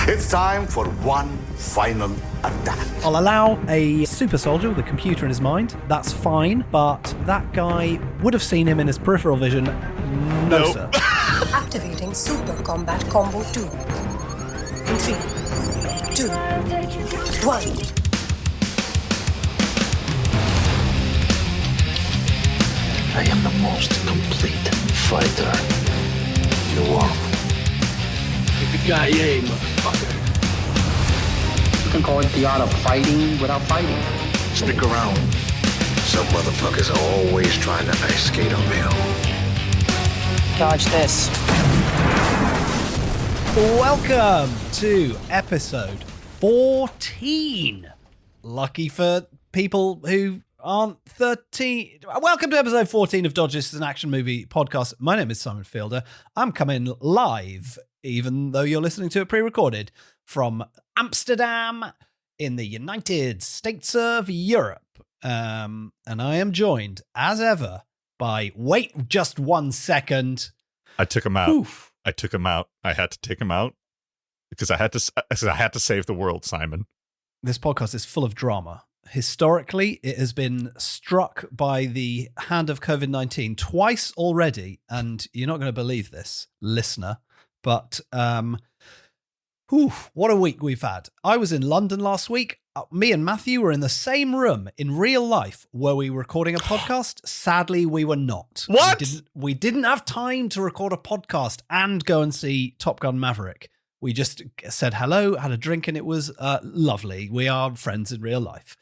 It's time for one final attack. I'll allow a super soldier with a computer in his mind. That's fine, but that guy would have seen him in his peripheral vision. No, sir. Activating Super Combat Combo 2. In 3, 2, 1. I am the most complete fighter in the world. Yippee-ki-yay, motherfucker. You can call it the art of fighting without fighting. Stick around. Some motherfuckers are always trying to ice skate Emil. Dodge this. Welcome to episode 14. Lucky for people who aren't 13. Welcome to episode 14 of Dodge This is an Action Movie Podcast. My name is Simon Fielder. I'm coming live, even though you're listening to it pre-recorded, from Amsterdam in the United States of Europe. And I am joined, as ever, by, wait just 1 second. I took him out. Oof. I took him out. I had to take him out because I had to save the world, Simon. This podcast is full of drama. Historically, it has been struck by the hand of COVID-19 twice already, and you're not going to believe this, listener, but what a week we've had. I was in London last week. Me and Matthew were in the same room in real life. Were we recording a podcast? Sadly, we were not. What? We didn't have time to record a podcast and go and see Top Gun Maverick. We just said hello, had a drink, and it was lovely. We are friends in real life.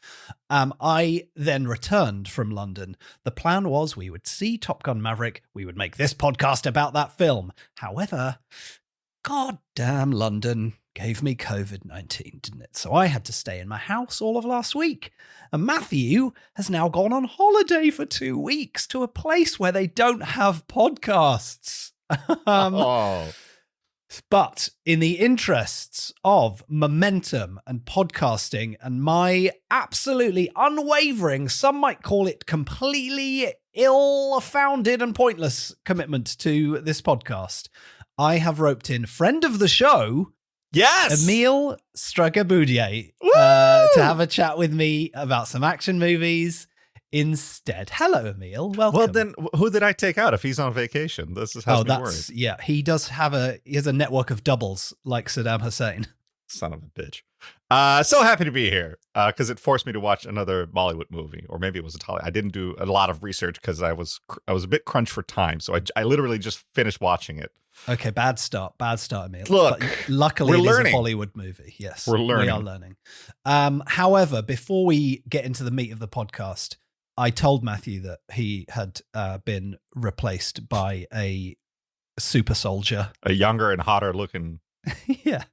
I then returned from London. The plan was we would see Top Gun Maverick. We would make this podcast about that film. However, goddamn London gave me COVID-19, didn't it? So I had to stay in my house all of last week. And Matthew has now gone on holiday for 2 weeks to a place where they don't have podcasts. But in the interests of momentum and podcasting and my absolutely unwavering, some might call it completely ill-founded and pointless commitment to this podcast, I have roped in friend of the show, Yes, Emil Struijker Boudier, to have a chat with me about some action movies instead. Hello, Emil. Welcome. Well, then, who did I take out if he's on vacation? This is has me worried. Yeah, he has a network of doubles like Saddam Hussein. Son of a bitch. So happy to be here because it forced me to watch another Bollywood movie, or maybe it was a Tolly. I didn't do a lot of research because I was a bit crunched for time, so I literally just finished watching it. Okay, bad start, Emil. Look, but luckily we're learning. It is a Bollywood movie. Yes, we're learning. We are learning. However, before we get into the meat of the podcast, I told Matthew that he had been replaced by a super soldier, A younger and hotter looking. yeah,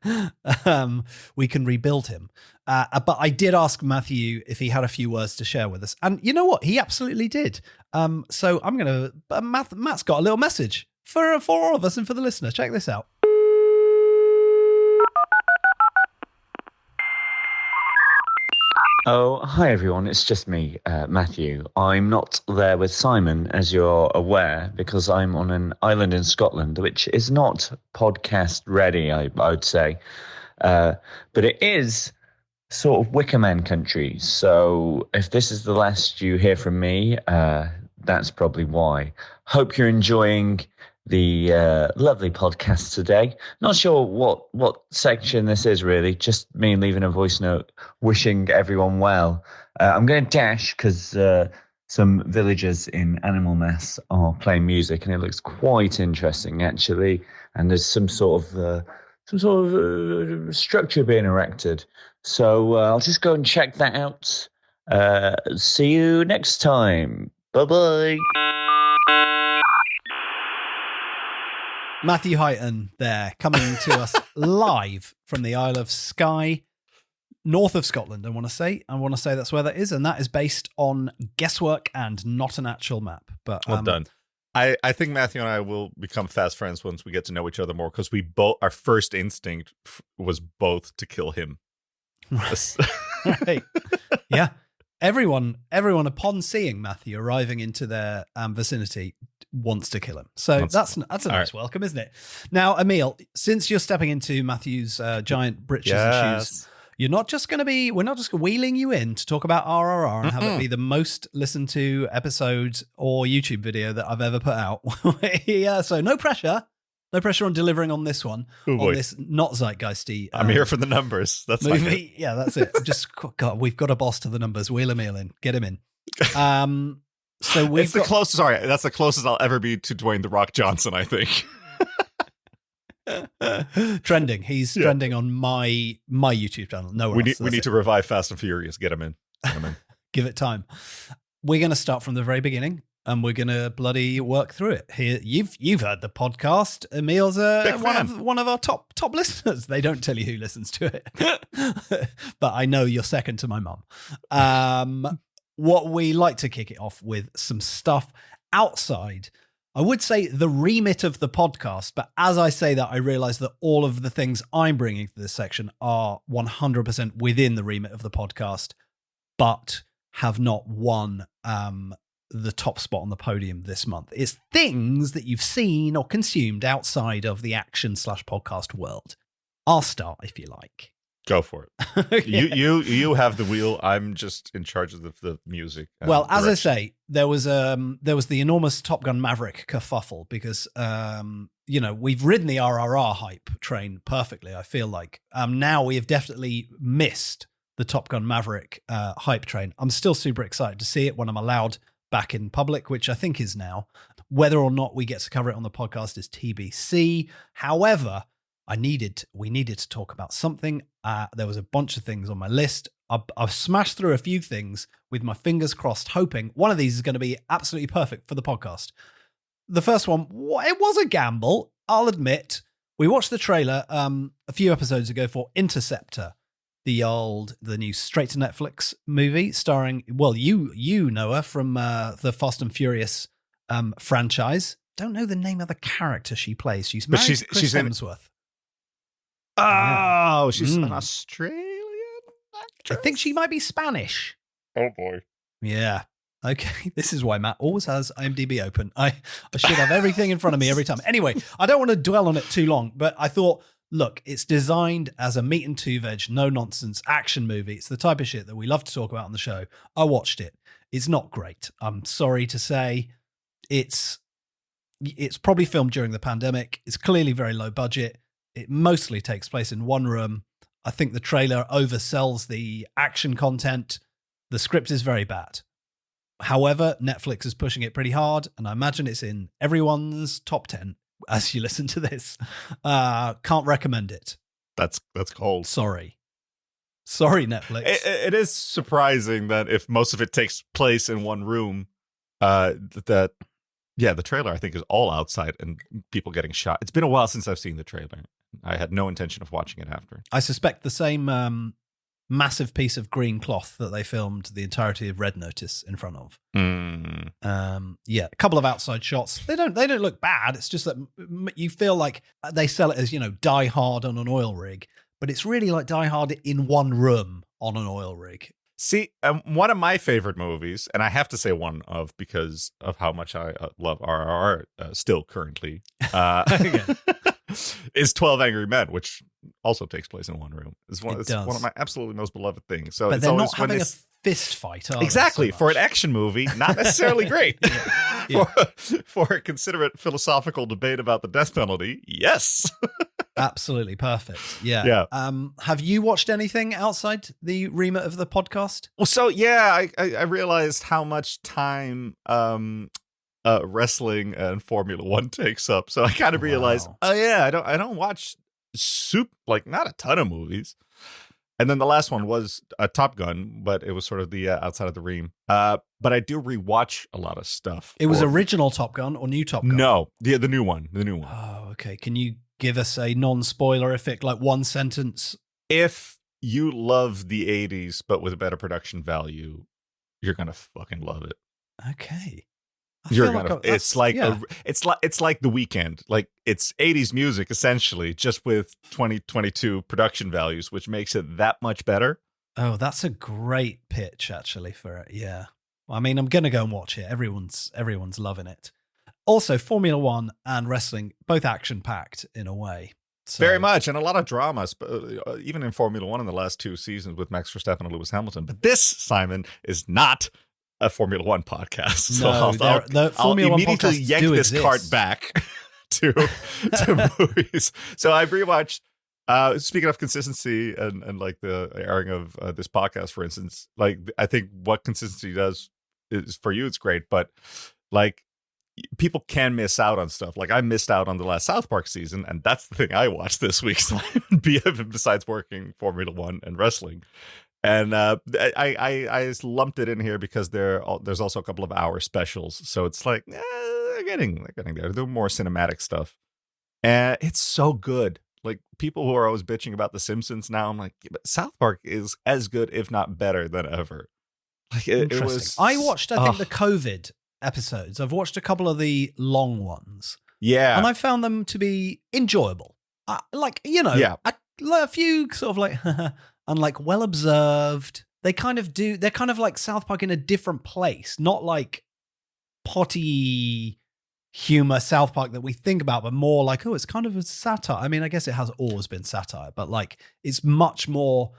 we can rebuild him. But I did ask Matthew if he had a few words to share with us, and you know what? He absolutely did. So I'm gonna. Matt's got a little message for all of us and for the listener. Check this out. Oh, hi everyone, it's just me, Matthew. I'm not there with Simon, as you're aware, because I'm on an island in Scotland, which is not podcast ready, I would say. But it is sort of Wicker Man country, so if this is the last you hear from me, that's probably why. Hope you're enjoying the lovely podcast today. Not sure what section this is really, just me leaving a voice note wishing everyone well. I'm going to dash because some villagers in Animal Mess are playing music and it looks quite interesting actually, and there's some sort of structure being erected. So I'll just go and check that out. See you next time. Bye-bye. Matthew Heighton there, coming to us live from the Isle of Skye, north of Scotland, I want to say that's where that is, and that is based on guesswork and not an actual map. But Well done. I think Matthew and I will become fast friends once we get to know each other more, because our first instinct was both to kill him. Right. Yeah. everyone upon seeing Matthew arriving into their vicinity wants to kill him. So that's a nice welcome, isn't it? Now, Emil, since you're stepping into Matthew's giant britches and shoes, we're not just wheeling you in to talk about RRR and have it be the most listened to episode or YouTube video that I've ever put out. So no pressure on delivering on this one, on this not zeitgeisty. I'm here for the numbers. That's movie. Yeah, that's it. God, we've got a boss to the numbers. Wheel Emil in, get him in. So that's the closest I'll ever be to Dwayne "The Rock" Johnson, I think. Trending. He's trending on my YouTube channel. No, we need to revive Fast and Furious. Get him in. Give it time. We're going to start from the very beginning, and we're going to bloody work through it. Here, you've heard the podcast. Emil's one of our top listeners. They don't tell you who listens to it, but I know you're second to my mum. What we like to kick it off with some stuff outside, I would say, the remit of the podcast. But as I say that, I realize that all of the things I'm bringing to this section are 100% within the remit of the podcast, but have not won the top spot on the podium this month. It's things that you've seen or consumed outside of the action/podcast world. I'll start if you like. Go for it. You have the wheel. I'm just in charge of the music. Well, as I say, there was the enormous Top Gun Maverick kerfuffle because we've ridden the RRR hype train perfectly. I feel like now we have definitely missed the Top Gun Maverick hype train. I'm still super excited to see it when I'm allowed back in public, which I think is now. Whether or not we get to cover it on the podcast is TBC. However, we needed to talk about something. There was a bunch of things on my list. I've smashed through a few things with my fingers crossed, hoping one of these is going to be absolutely perfect for the podcast. The first one, it was a gamble, I'll admit. We watched the trailer a few episodes ago for Interceptor, the new straight to Netflix movie starring, well, you know her from the Fast and Furious franchise. Don't know the name of the character she plays. She's married to Chris Hemsworth. Oh, she's an Australian actress? I think she might be Spanish. Oh, boy. Yeah. Okay. This is why Matt always has IMDb open. I should have everything in front of me every time. Anyway, I don't want to dwell on it too long, but I thought, look, it's designed as a meat and two veg, no nonsense action movie. It's the type of shit that we love to talk about on the show. I watched it. It's not great. I'm sorry to say. It's probably filmed during the pandemic. It's clearly very low budget. It mostly takes place in one room. I think the trailer oversells the action content. The script is very bad. However, Netflix is pushing it pretty hard, and I imagine it's in everyone's top 10 as you listen to this. Can't recommend it. That's cold. Sorry, Netflix. It is surprising that if most of it takes place in one room, the trailer I think is all outside and people getting shot. It's been a while since I've seen the trailer. I had no intention of watching it after. I suspect the same massive piece of green cloth that they filmed the entirety of Red Notice in front of. A couple of outside shots. They don't look bad. It's just that you feel like they sell it as, Die Hard on an oil rig, but it's really like Die Hard in one room on an oil rig. See, one of my favorite movies, and I have to say one of because of how much I love RRR still currently, is 12 Angry Men, which also takes place in one room. It's one of my absolutely most beloved things. So but it's they're always not having a fist fight, are exactly they, so for an action movie, not necessarily great. For a considerate philosophical debate about the death penalty, yes. Absolutely perfect. Yeah. Have you watched anything outside the remit of the podcast? Well, so I realized how much time wrestling and Formula One takes up. So I kind of realized, I don't watch not a ton of movies. And then the last one was Top Gun, but it was sort of the outside of the ream. But I do rewatch a lot of stuff. It was original Top Gun or new Top Gun? No, the new one. Oh, okay. Can you give us a non-spoilerific, like one sentence? If you love the 80s, but with a better production value, you're going to fucking love it. Okay. It's like The Weeknd. Like it's 80s music essentially, just with 2022 production values, which makes it that much better. Oh, that's a great pitch, actually, for it. Yeah. I mean, I'm going to go and watch it. Everyone's loving it. Also, Formula One and wrestling, both action-packed in a way. So, Very much, and a lot of dramas, even in Formula One in the last 2 seasons with Max Verstappen and Lewis Hamilton. But this, Simon, is not a Formula One podcast. So I'll immediately yank this cart back to movies. So I rewatched. Speaking of consistency and like the airing of this podcast, for instance, like I think what consistency does is for you, it's great, but like people can miss out on stuff. Like I missed out on the last South Park season, and that's the thing I watched this week. So besides working Formula One and wrestling, and I just lumped it in here because there's also a couple of hour specials. So it's like they're getting there. They're more cinematic stuff, and it's so good. Like people who are always bitching about The Simpsons now, I'm like, yeah, but South Park is as good, if not better, than ever. Like it was. I watched, I think, the COVID episodes. I've watched a couple of the long ones. Yeah, and I found them to be enjoyable. A few sort of like and like well observed. They're kind of like South Park in a different place, not like potty humor South Park that we think about, but more like, oh, it's kind of a satire. I mean, I guess it has always been satire, but like it's much more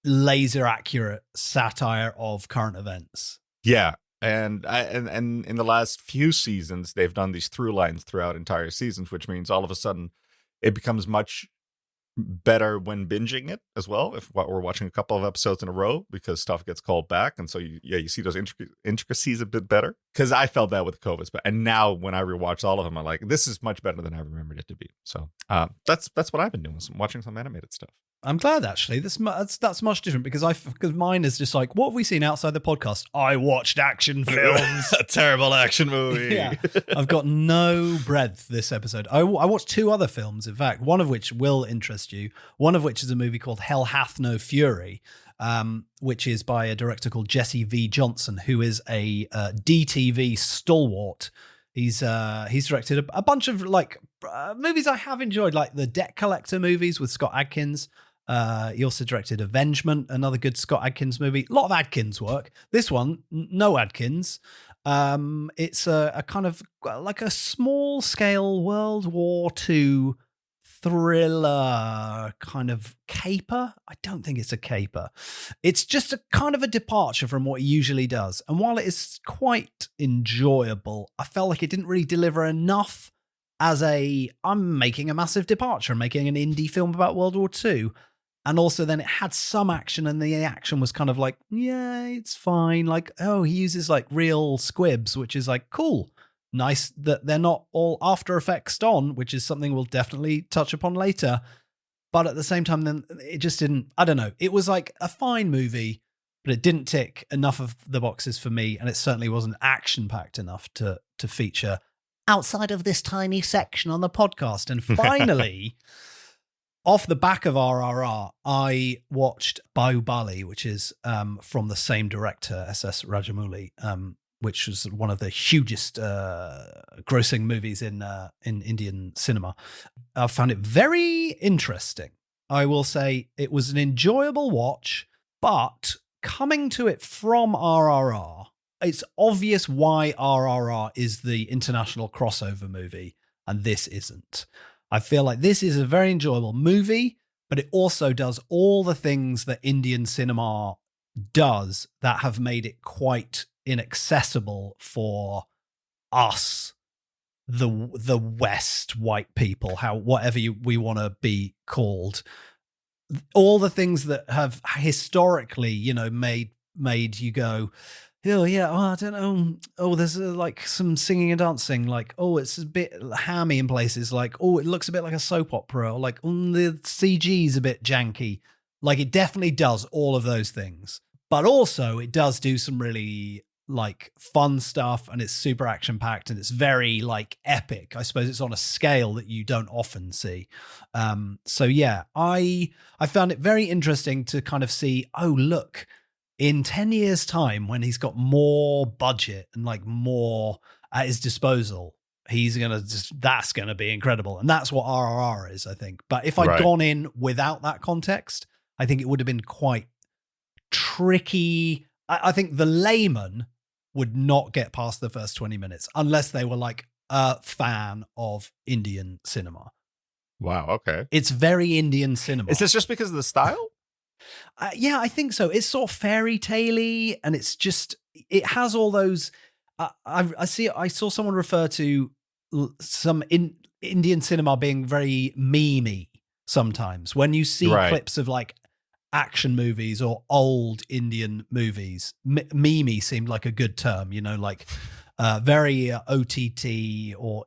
laser accurate satire of current events. Yeah. And in the last few seasons, they've done these through lines throughout entire seasons, which means all of a sudden it becomes much better when binging it as well. If we're watching a couple of episodes in a row, because stuff gets called back, and so you see those intricacies a bit better. Because I felt that with COVID, and now when I rewatch all of them, I'm like, this is much better than I remembered it to be. So that's what I've been doing, watching some animated stuff. I'm glad, actually. That's much different because mine is just like, what have we seen outside the podcast? I watched action films. A terrible action movie. Yeah. I've got no breadth this episode. I watched 2 other films, in fact, one of which will interest you. One of which is a movie called Hell Hath No Fury, which is by a director called Jesse V. Johnson, who is a DTV stalwart. He's directed a bunch of like movies I have enjoyed, like the Debt Collector movies with Scott Adkins. He also directed Avengement, another good Scott Adkins movie. A lot of Adkins work. This one, no Adkins. It's a kind of like a small scale World War II thriller kind of caper. I don't think it's a caper. It's just a kind of a departure from what he usually does. And while it is quite enjoyable, I felt like it didn't really deliver enough as I'm making a massive departure and making an indie film about World War II. And also then it had some action, and the action was kind of like, yeah, it's fine. Like, oh, he uses like real squibs, which is like, cool. Nice that they're not all After Effects on, which is something we'll definitely touch upon later. But at the same time, then it just didn't, I don't know. It was like a fine movie, but it didn't tick enough of the boxes for me. And it certainly wasn't action-packed enough to feature outside of this tiny section on the podcast. And finally, off the back of RRR, I watched Baahubali, which is from the same director, S.S. Rajamouli, which was one of the hugest grossing movies in Indian cinema. I found it very interesting. I will say it was an enjoyable watch, but coming to it from RRR, it's obvious why RRR is the international crossover movie and this isn't. I feel like this is a very enjoyable movie, but it also does all the things that Indian cinema does that have made it quite inaccessible for us, the West white people, whatever we want to be called. All the things that have historically, made you go, oh yeah, I don't know. Oh, there's like some singing and dancing. Like, oh, it's a bit hammy in places. Like, oh, it looks a bit like a soap opera. Or like, the CG's a bit janky. Like, it definitely does all of those things. But also, it does do some really like fun stuff, and it's super action packed, and it's very like epic. I suppose it's on a scale that you don't often see. So yeah, I found it very interesting to kind of see, oh look, in 10 years time, when he's got more budget and like more at his disposal, that's gonna be incredible. And that's what RRR is, I think. But if I'd gone in without that context, I think it would have been quite tricky. I think the layman would not get past the first 20 minutes unless they were like a fan of Indian cinema. Wow. Okay. It's very Indian cinema. Is this just because of the style? Yeah, I think so. It's sort of fairy tale-y, and it has all those. I saw someone refer to some Indian cinema being very memey sometimes. When you see clips of like action movies or old Indian movies, memey seemed like a good term, like very OTT, or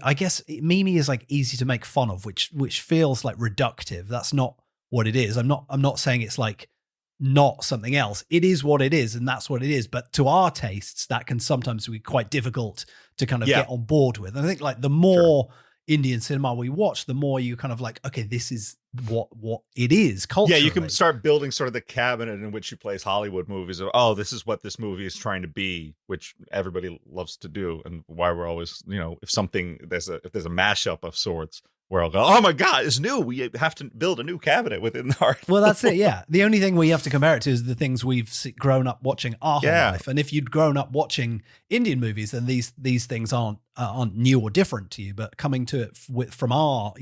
I guess memey is like easy to make fun of, which feels like reductive. That's not what it is. I'm not saying it's like not something else. It is what it is, and that's what it is. But to our tastes, that can sometimes be quite difficult to kind of get on board with. And I think like the more Indian cinema we watch, the more you kind of like, okay, this is what it is culturally. Yeah, you can start building sort of the cabinet in which you place Hollywood movies. Or, oh, this is what this movie is trying to be, which everybody loves to do, and why we're always, if there's a mashup of sorts, where I'll go, oh my God, it's new. We have to build a new cabinet within our. Well, that's it. Yeah, the only thing we have to compare it to is the things we've grown up watching our whole life. And if you'd grown up watching Indian movies, then these things aren't new or different to you. But coming to it from our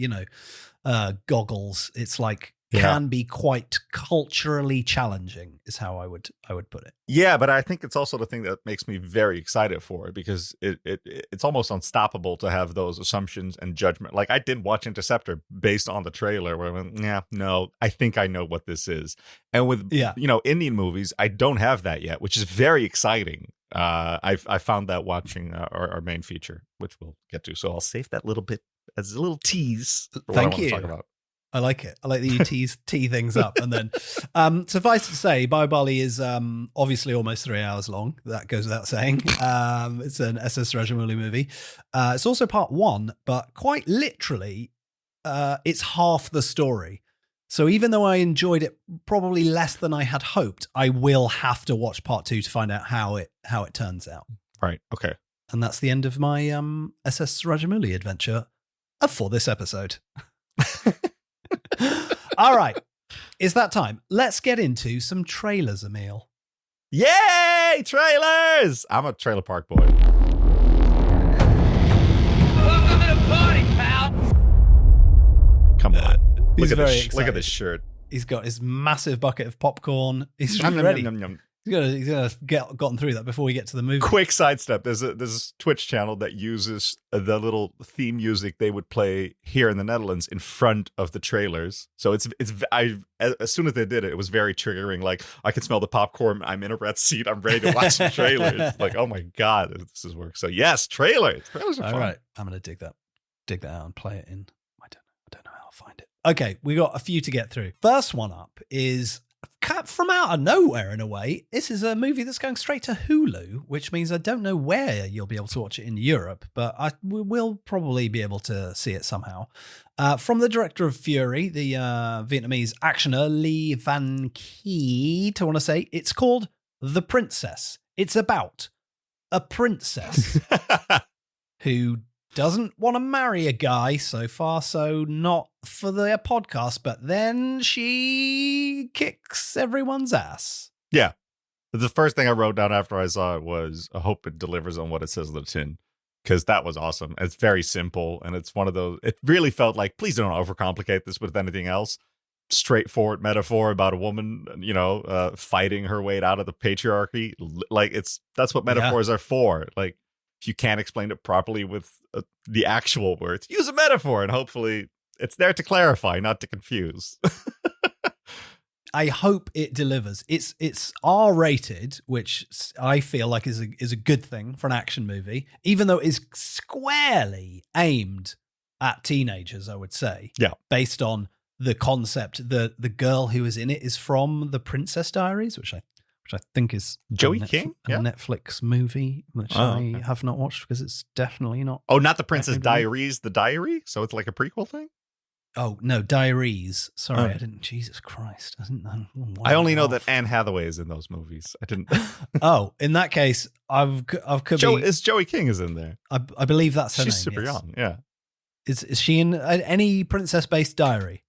goggles, it's like can be quite culturally challenging, is how I would put it. Yeah, but I think it's also the thing that makes me very excited for it, because it's almost unstoppable to have those assumptions and judgment. Like, I did watch Interceptor based on the trailer, where I went, I think I know what this is. And with Indian movies, I don't have that yet, which is very exciting. I found that watching our main feature, which we'll get to. So I'll save that little bit as a little tease. Thank you. Talk about. I like it. I like that you tee things up. And then suffice to say, Baahubali is obviously almost 3 hours long. That goes without saying. It's an SS Rajamouli movie. It's also part 1, but quite literally, it's half the story. So even though I enjoyed it probably less than I had hoped, I will have to watch part 2 to find out how it turns out. Right. Okay. And that's the end of my SS Rajamouli adventure for this episode. All right. It's that time. Let's get into some trailers, Emil. Yay! Trailers! I'm a trailer park boy. Welcome to the party, pal! Come on. Look at this shirt. He's got his massive bucket of popcorn. He's Yum, ready. yum, yum, yum. He's gonna gotten through that before we get to the movie. Quick sidestep. There's a Twitch channel that uses the little theme music they would play here in the Netherlands in front of the trailers. So as soon as they did it, it was very triggering. Like, I can smell the popcorn. I'm in a red seat. I'm ready to watch the trailers. Like, oh my God, this is work. So yes, trailers. Trailers are fun. All right, I'm gonna dig that out and play it in. I don't know how I'll find it. Okay, we got a few to get through. First one up is from out of nowhere, in a way. This is a movie that's going straight to Hulu, which means I don't know where you'll be able to watch it in Europe, but we will probably be able to see it somehow. From the director of Fury, the Vietnamese actioner Lee Van Keet, I want to say, it's called The Princess. It's about a princess who doesn't want to marry a guy, so far, so not for their podcast, but then she kicks everyone's ass. Yeah. The first thing I wrote down after I saw it was, I hope it delivers on what it says on the tin, because that was awesome. It's very simple, and it's one of those, it really felt like, please don't overcomplicate this with anything else. Straightforward metaphor about a woman, fighting her way out of the patriarchy. Like, that's what metaphors are for. Like, if you can't explain it properly with the actual words, use a metaphor, and hopefully it's there to clarify, not to confuse. I hope it delivers. It's R-rated, which I feel like is a good thing for an action movie, even though it's squarely aimed at teenagers, I would say. Yeah. Based on the concept, the girl who is in it is from The Princess Diaries, which I think is Joey King, a Netflix movie, which I have not watched because it's definitely not. Oh, not The Princess Diaries, The Diary? So it's like a prequel thing? Oh, no, Diaries. Sorry, I didn't. Jesus Christ. I only know that Anne Hathaway is in those movies. I didn't. Oh, in that case, Is Joey King is in there. I believe that's her name. She's super young, yeah. Is she in any princess-based diary?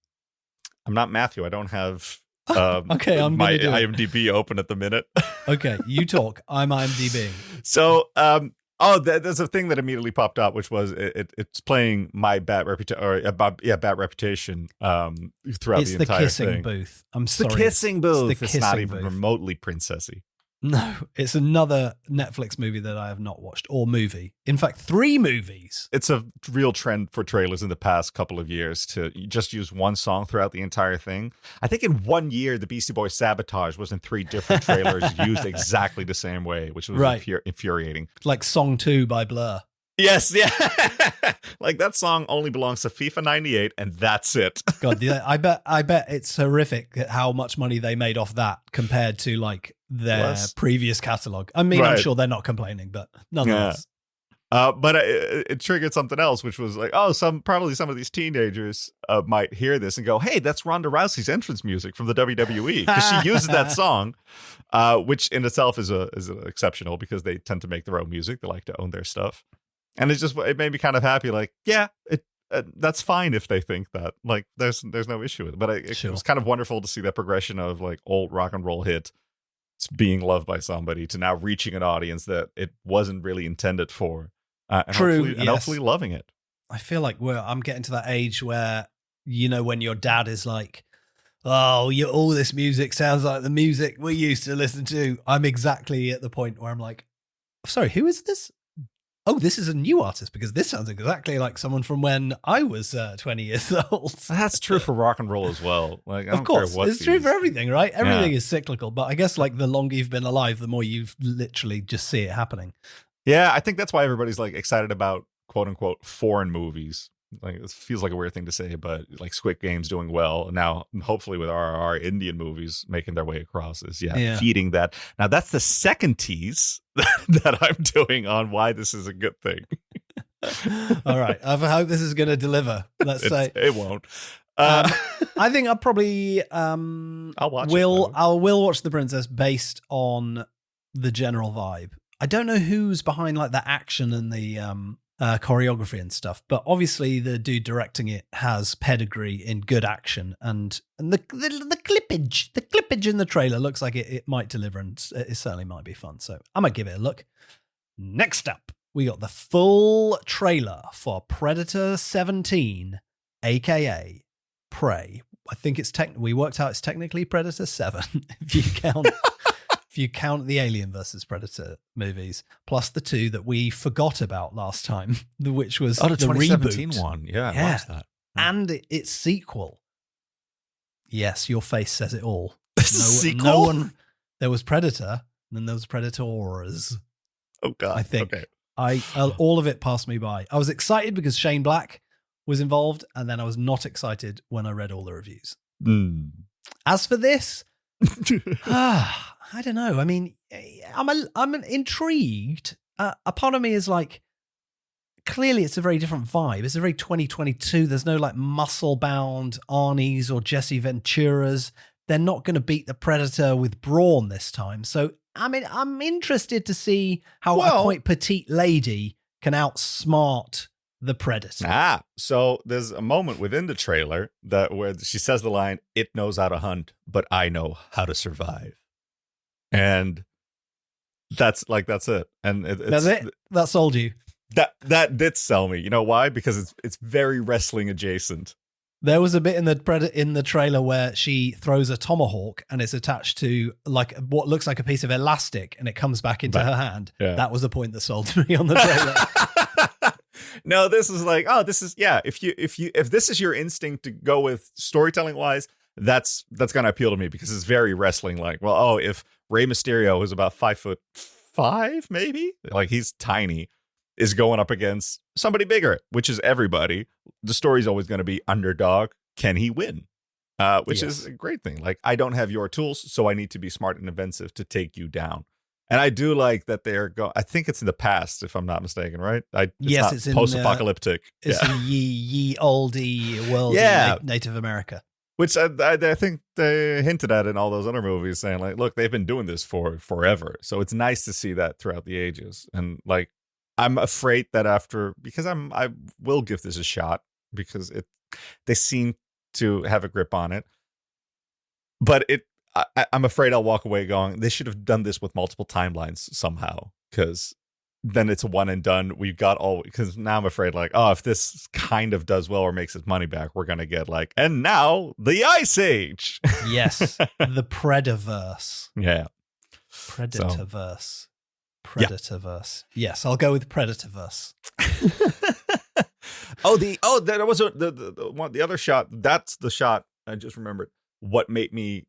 I'm not Matthew. I don't have Okay, I'm my gonna do it. IMDb open at the minute. Okay, you talk. I'm IMDb. So, there's a thing that immediately popped up, which was it's playing my bad reputation, bad reputation, throughout It's the the entire kissing thing. booth. I'm It's sorry. the kissing booth. It's the It's not kissing even booth. remotely princessy. No, it's another Netflix movie that I have not watched, or movie. In fact, 3 movies. It's a real trend for trailers in the past couple of years to just use one song throughout the entire thing. I think in 1 year, the Beastie Boys Sabotage was in 3 different trailers used exactly the same way, which was Right. infuriating. Like Song 2 by Blur. Yes, yeah. Like that song only belongs to FIFA 98, and that's it. God, I bet it's horrific how much money they made off that compared to like their Less. previous catalog. I mean, I'm Right. sure they're not complaining, but nonetheless. But it triggered something else, which was like, probably some of these teenagers might hear this and go, "Hey, that's Ronda Rousey's entrance music from the WWE," because she uses that song, which in itself is exceptional because they tend to make their own music. They like to own their stuff, and it made me kind of happy. Like, yeah, that's fine if they think that. Like, there's no issue with it. But it Sure. was kind of wonderful to see that progression of like old rock and roll hit being loved by somebody to now reaching an audience that it wasn't really intended for. And True, hopefully, and yes. hopefully loving it. I feel like I'm getting to that age where, when your dad is like, "Oh, all this music sounds like the music we used to listen to." I'm exactly at the point where I'm like, "Sorry, who is this? Oh, this is a new artist because this sounds exactly like someone from when I was 20 years old." That's true for rock and roll as well. Like, I Of don't course, care what it's true these- for everything, right? Everything Yeah. is cyclical, but I guess like the longer you've been alive, the more you've literally just see it happening. Yeah, I think that's why everybody's like excited about quote unquote foreign movies. Like, it feels like a weird thing to say, but like Squid Game's doing well now. Hopefully, with our Indian movies making their way across, feeding that. Now that's the second tease that I'm doing on why this is a good thing. All right, I hope this is going to deliver. Let's say It won't. I think I'll probably I'll watch I will watch The Princess based on the general vibe. I don't know who's behind like the action and the choreography and stuff, but obviously the dude directing it has pedigree in good action, and the clippage in the trailer looks like it might deliver, and it certainly might be fun. So I might give it a look. Next up, we got the full trailer for Predator 17, aka Prey. I think we worked out it's technically Predator 7 if you count. If you count the Alien versus Predator movies, plus the 2 that we forgot about last time, which was the 2017 reboot one. Yeah, I watched that. and its sequel. Yes, your face says it all. Sequel? There was Predator, and then there was Predators. Oh God. I think Okay. all of it passed me by. I was excited because Shane Black was involved, and then I was not excited when I read all the reviews. As for this, I don't know. I mean, I'm intrigued. A part of me is like, clearly it's a very different vibe. It's a very 2022. There's no like muscle-bound Arnie's or Jesse Ventura's. They're not going to beat the Predator with brawn this time. So, I mean, I'm interested to see how a quite petite lady can outsmart the Predator. So there's a moment within the trailer where she says the line, "It knows how to hunt, but I know how to survive." And that's it. And That's it. That sold you. That did sell me. You know why? Because it's very wrestling adjacent. There was a bit in the trailer where she throws a tomahawk and it's attached to like what looks like a piece of elastic, and it comes back into her hand. Yeah. That was the point that sold me on the trailer. No, this is like, if this is your instinct to go with storytelling wise, that's going to appeal to me because it's very wrestling like. Well, if Rey Mysterio, who's about 5'5", maybe, like he's tiny, is going up against somebody bigger, which is everybody, the story's always going to be underdog. Can he win? Which is a great thing. Like, I don't have your tools, so I need to be smart and inventive to take you down. And I do like that I think it's in the past, if I'm not mistaken, right? It's in post-apocalyptic. It's in ye oldie world, Native America. Which I think they hinted at in all those other movies, saying like, look, they've been doing this for forever. So it's nice to see that throughout the ages. And like, I'm afraid that because I will give this a shot because they seem to have a grip on it. but I'm afraid I'll walk away going, they should have done this with multiple timelines somehow, because then it's a one and done. We've got all, because now I'm afraid like, oh, if this kind of does well or makes its money back, we're going to get like, and now the Ice Age. Yes. The Predaverse. Yeah. Predatorverse. Predatorverse. Yes, I'll go with Predatorverse. There was the other shot. That's the shot I just remembered. What made me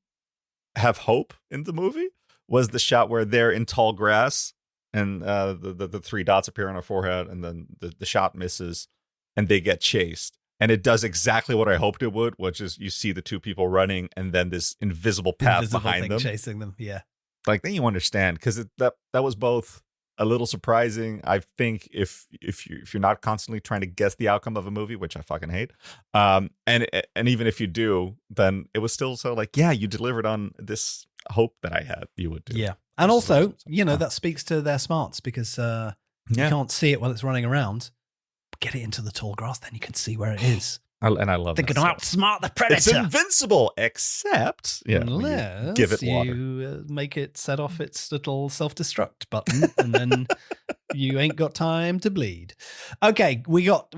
have hope in the movie was the shot where they're in tall grass and the three dots appear on her forehead, and then the shot misses and they get chased. And it does exactly what I hoped it would, which is you see the two people running and then this invisible path behind them chasing them. Yeah. Like, then you understand, because that was both a little surprising. I think if you're not constantly trying to guess the outcome of a movie, which I fucking hate, and even if you do, then it was still so like, yeah, you delivered on this hope that I had you would do. Yeah, and also, that speaks to their smarts, because you can't see it while it's running around. Get it into the tall grass, then you can see where it is. I love They're that going to outsmart the Predator. It's invincible, except Unless give it water. You make it set off its little self-destruct button, and then you ain't got time to bleed. Okay, we got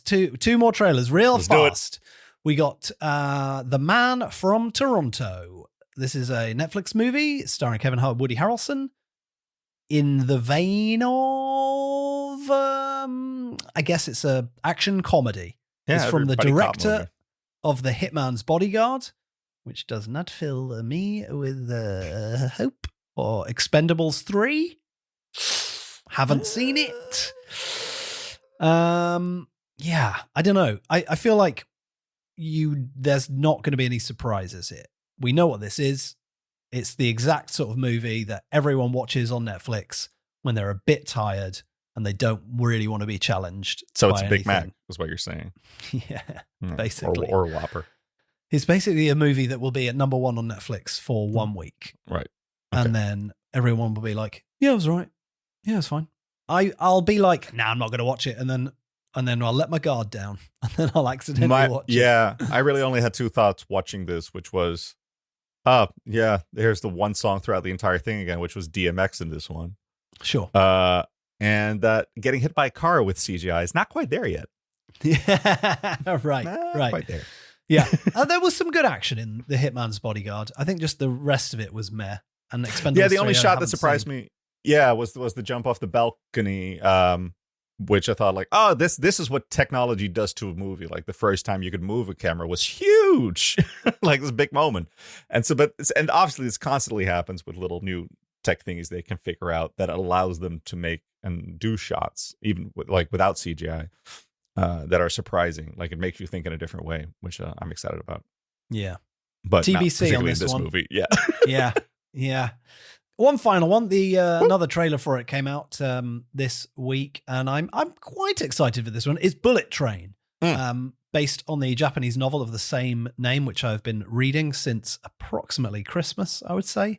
two more trailers real fast. We got The Man from Toronto. This is a Netflix movie starring Kevin Hart, Woody Harrelson, in the vein of I guess it's a action comedy. Yeah, it's from the director of The Hitman's Bodyguard, which does not fill me with hope. Or Expendables 3. Haven't seen it. Yeah, I don't know. I feel like there's not going to be any surprises here. We know what this is. It's the exact sort of movie that everyone watches on Netflix when they're a bit tired and they don't really want to be challenged. So it's a Big Mac, is what you're saying. Yeah, basically. Or a Whopper. It's basically a movie that will be at number one on Netflix for 1 week. Right. Okay. And then everyone will be like, yeah, it was right. Yeah, it's fine. I'll be like, nah, I'm not going to watch it. And then I'll let my guard down. And then I'll accidentally watch it. Yeah, I really only had two thoughts watching this, which was, there's the one song throughout the entire thing again, which was DMX in this one. Sure. And that getting hit by a car with CGI is not quite there yet. Yeah, right. Not quite there. Yeah. There was some good action in The Hitman's Bodyguard. I think just the rest of it was meh. And Expendables. Yeah, the only shot that surprised me, was the jump off the balcony, which I thought like, oh, this is what technology does to a movie. Like the first time you could move a camera was huge, like this big moment. And so, and obviously this constantly happens with little new tech things they can figure out that allows them to make and do shots even without CGI that are surprising. Like it makes you think in a different way, which I'm excited about. Yeah, but TBC on this one. Movie. Yeah, yeah. One final one. The another trailer for it came out this week, and I'm quite excited for this one. It's Bullet Train, based on the Japanese novel of the same name, which I've been reading since approximately Christmas, I would say.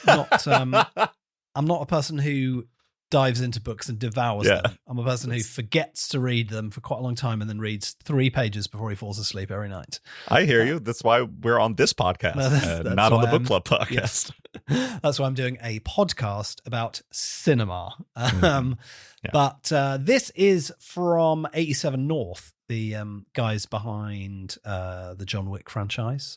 I'm not a person who dives into books and devours them. I'm a person who forgets to read them for quite a long time and then reads 3 pages before he falls asleep every night. I hear you. That's why we're on this podcast, not on the book club podcast. Yes. That's why I'm doing a podcast about cinema. But this is from 87 North, the guys behind the John Wick franchise,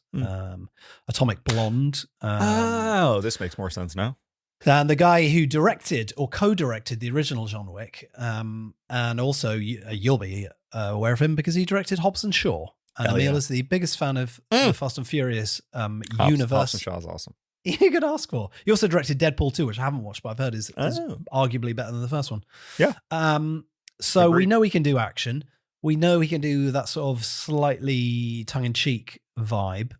Atomic Blonde. This makes more sense now. And the guy who directed or co-directed the original John Wick, and also you'll be aware of him because he directed Hobbs and Shaw. And Emil is the biggest fan of the Fast and Furious universe. Hobbs and Shaw is awesome. You could ask for. He also directed Deadpool 2, which I haven't watched, but I've heard is arguably better than the first one. Yeah. So we know he can do action. We know he can do that sort of slightly tongue-in-cheek vibe,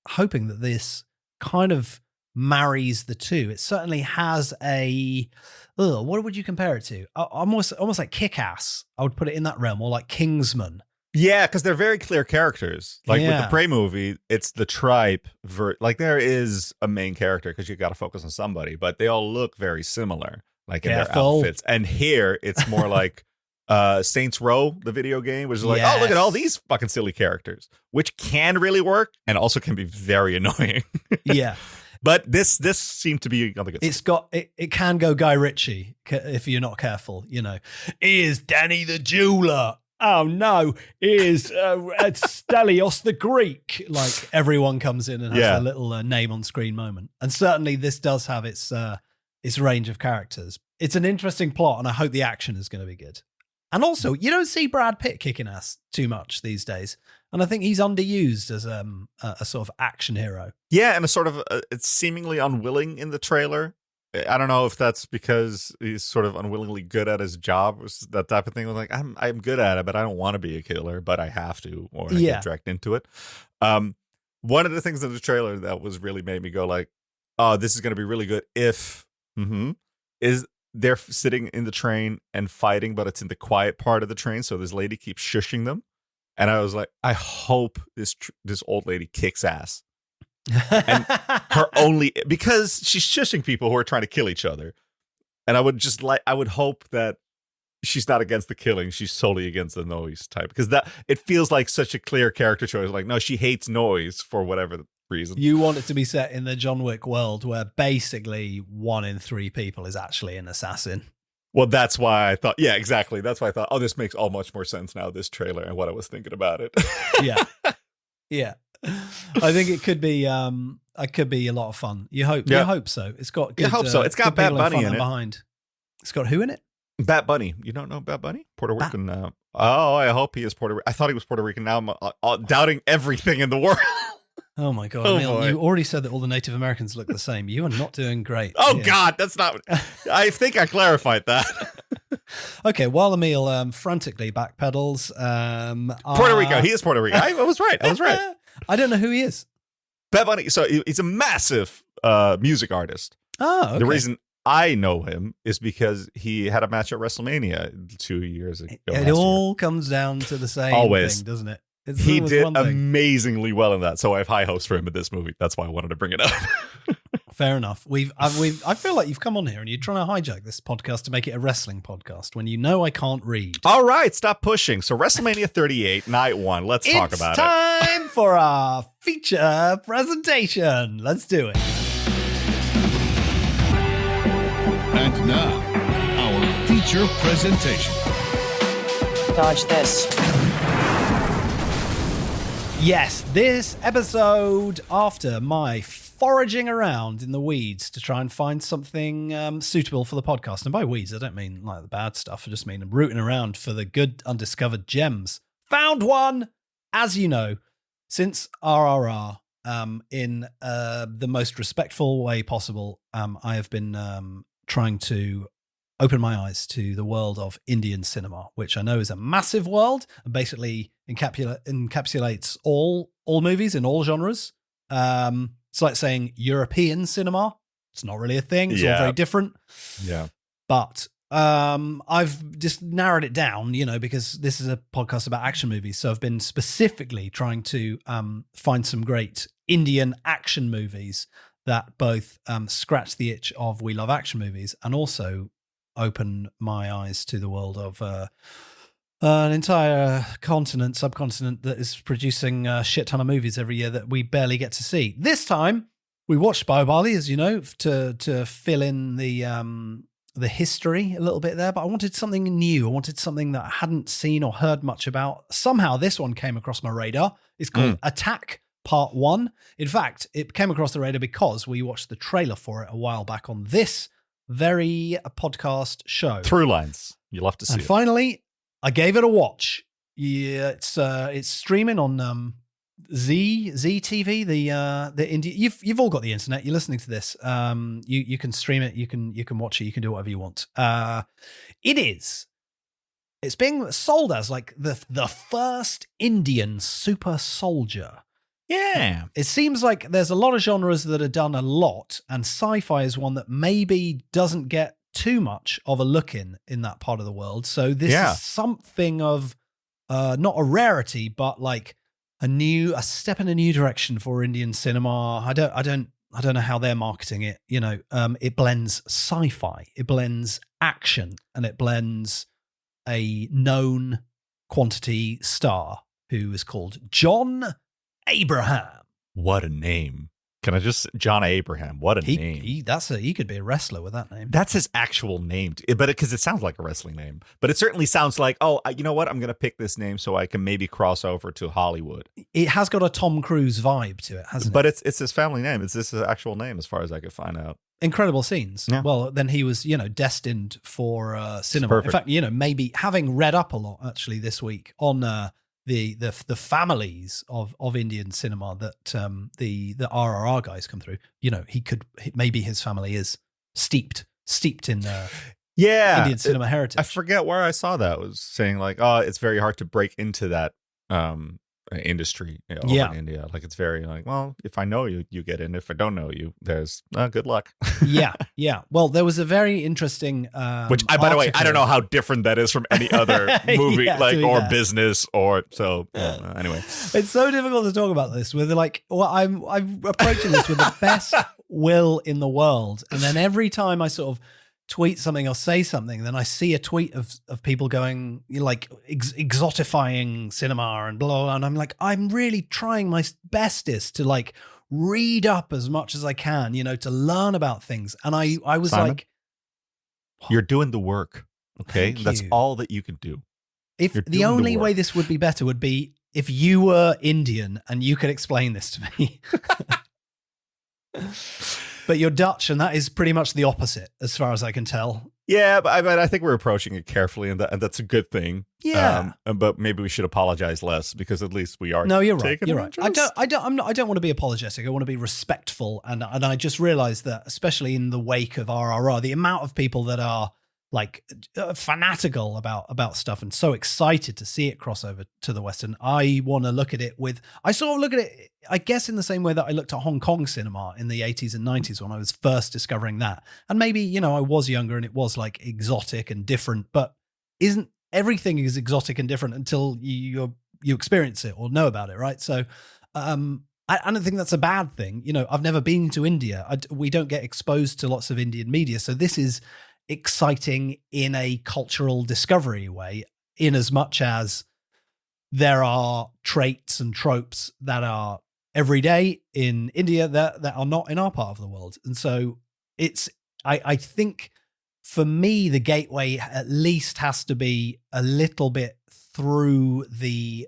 hoping that this kind of marries the two. It certainly has a what would you compare it to? Almost like Kick-Ass. I would put it in that realm, or like Kingsman. Yeah, because they're very clear characters. Like with the Prey movie, it's the tribe. Like there is a main character because you got to focus on somebody, but they all look very similar, like in their outfits. And here, it's more like Saints Row, the video game, which is like, Yes. oh, look at all these fucking silly characters, which can really work and also can be very annoying. Yeah. But this seemed to be on the good side. It can go Guy Ritchie if you're not careful, you know. Here's Danny the jeweler. Oh no, here's Stelios the Greek. Like everyone comes in and has a little name on screen moment. And certainly this does have its range of characters. It's an interesting plot, and I hope the action is going to be good. And also, you don't see Brad Pitt kicking ass too much these days. And I think he's underused as a sort of action hero. Yeah, and a sort of it's seemingly unwilling in the trailer. I don't know if that's because he's sort of unwillingly good at his job, that type of thing. Like, I'm good at it, but I don't want to be a killer, but I have to, or I get dragged into it. One of the things in the trailer that was really made me go like, oh, this is going to be really good if is they're sitting in the train and fighting, but it's in the quiet part of the train. So this lady keeps shushing them. And I was like, I hope this old lady kicks ass. And her only, because she's shushing people who are trying to kill each other. And I would hope that she's not against the killing. She's solely against the noise type, because it feels like such a clear character choice. Like, no, she hates noise for whatever reason. You want it to be set in the John Wick world where basically 1 in 3 people is actually an assassin. Well, that's why I thought, yeah, exactly. That's why I thought, oh, this makes all much more sense now, this trailer, and what I was thinking about it. Yeah. Yeah. I think it could be a lot of fun. You hope so. It's got good, you hope so. It's got Bad Bunny in it. Behind. It's got who in it? Bad Bunny. You don't know Bad Bunny? Puerto Rican. Oh, I hope he is Puerto Rican. I thought he was Puerto Rican. Now I'm doubting everything in the world. Oh my God, Emil, you already said that all the Native Americans look the same. You are not doing great. Oh here. God, that's not. I think I clarified that. Okay, while Emil frantically backpedals, Puerto Rico. He is Puerto Rican. I was right. I don't know who he is. Bad Bunny. So he's a massive music artist. Oh, okay. The reason I know him is because he had a match at WrestleMania 2 years ago. It all comes down to the same thing, doesn't it? He did amazingly well in that, so I have high hopes for him in this movie. That's why I wanted to bring it up. Fair enough. I feel like you've come on here and you're trying to hijack this podcast to make it a wrestling podcast when you know I can't read. All right, stop pushing. So WrestleMania 38, night 1. Let's talk about it. It's time for our feature presentation. Let's do it. And now, our feature presentation. Dodge this. Yes, this episode, after my foraging around in the weeds to try and find something suitable for the podcast. And by weeds, I don't mean like the bad stuff. I just mean I'm rooting around for the good undiscovered gems. Found one, as you know, since RRR, in the most respectful way possible. I have been trying to open my eyes to the world of Indian cinema, which I know is a massive world and basically encapsulates all movies in all genres. It's like saying European cinema. It's not really a thing. It's all very different. Yeah. But I've just narrowed it down, because this is a podcast about action movies. So I've been specifically trying to find some great Indian action movies that both scratch the itch of we love action movies and also open my eyes to the world of an entire subcontinent that is producing a shit ton of movies every year that we barely get to see. This time, we watched Baahubali, as you know, to fill in the history a little bit there, but I wanted something new. I wanted something that I hadn't seen or heard much about. Somehow, this one came across my radar. It's called Attack Part 1. In fact, it came across the radar because we watched the trailer for it a while back on this very podcast show. Through Lines. You'll have to see and it. Finally, I gave it a watch. Yeah, it's streaming on ZTV, the indie. You've all got the internet. You're listening to this. You can stream it. You can watch it. You can do whatever you want. It's being sold as like the first Indian super soldier. Yeah. It seems like there's a lot of genres that are done a lot, and sci-fi is one that maybe doesn't get too much of a look in that part of the world. So this is something of not a rarity, but like a step in a new direction for Indian cinema. I don't know how they're marketing it. It blends sci-fi, it blends action, and it blends a known quantity star who is called John Abraham. What a name. Can I just John Abraham? What a name. He could be a wrestler with that name. That's his actual name, but because it sounds like a wrestling name, but it certainly sounds like, you know what? I'm going to pick this name so I can maybe cross over to Hollywood. It has got a Tom Cruise vibe to it, hasn't it? But it's his family name. It's his actual name, as far as I could find out. Incredible scenes. Yeah. Well, then he was, destined for cinema. In fact, maybe having read up a lot actually this week on the families of Indian cinema that the RRR guys come through. Maybe his family is steeped in Indian cinema heritage. I forget where I saw that. It was saying like, it's very hard to break into that industry over in India. Like it's very like, well, if I know you, you get in. If I don't know you, there's good luck. yeah. Well, there was a very interesting which by the way, I don't know how different that is from any other movie or business or so. Anyway, it's so difficult to talk about this with I'm approaching this with the best will in the world, and then every time I sort of tweet something or say something, then I see a tweet of people going exotifying cinema and blah, blah, and I'm like, I'm really trying my bestest to read up as much as I can, to learn about things. And I was Simon, like, you're doing the work. Okay. That's all that you can do. If the only way this would be better would be if you were Indian and you could explain this to me. But you're Dutch, and that is pretty much the opposite, as far as I can tell. Yeah, but I think we're approaching it carefully, and that's a good thing. Yeah, but maybe we should apologize less because at least we are. No, you're right. You're right. I don't want to be apologetic. I want to be respectful, and I just realized that, especially in the wake of RRR, the amount of people that are fanatical about stuff and so excited to see it cross over to the Western. I want to look at it I sort of look at it, I guess, in the same way that I looked at Hong Kong cinema in the 80s and 90s when I was first discovering that. And maybe, I was younger and it was exotic and different, but isn't everything is exotic and different until you experience it or know about it, right? So I don't think that's a bad thing. I've never been to India. We don't get exposed to lots of Indian media. So this is exciting in a cultural discovery way, in as much as there are traits and tropes that are every day in India that are not in our part of the world. And so I think for me, the gateway at least has to be a little bit through the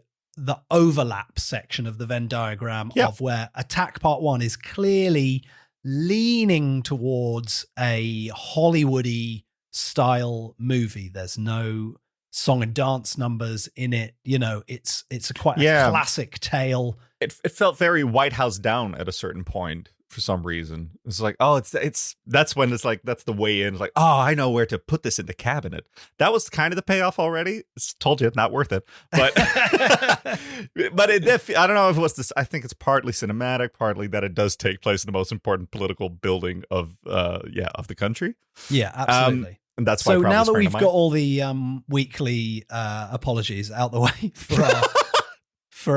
overlap section of the Venn diagram of where Attack Part 1 is clearly leaning towards a Hollywoody style movie. There's no song and dance numbers in it. It's a quite a classic tale. It felt very White House Down at a certain point for some reason. It's like, that's when it's like, that's the way in. It's like, I know where to put this in the cabinet. That was kind of the payoff already. It's told you, not worth it. But but I don't know if it was this. I think it's partly cinematic, partly that it does take place in the most important political building of the country. Yeah, absolutely. And that's why. So now that we've got all the weekly apologies out the way for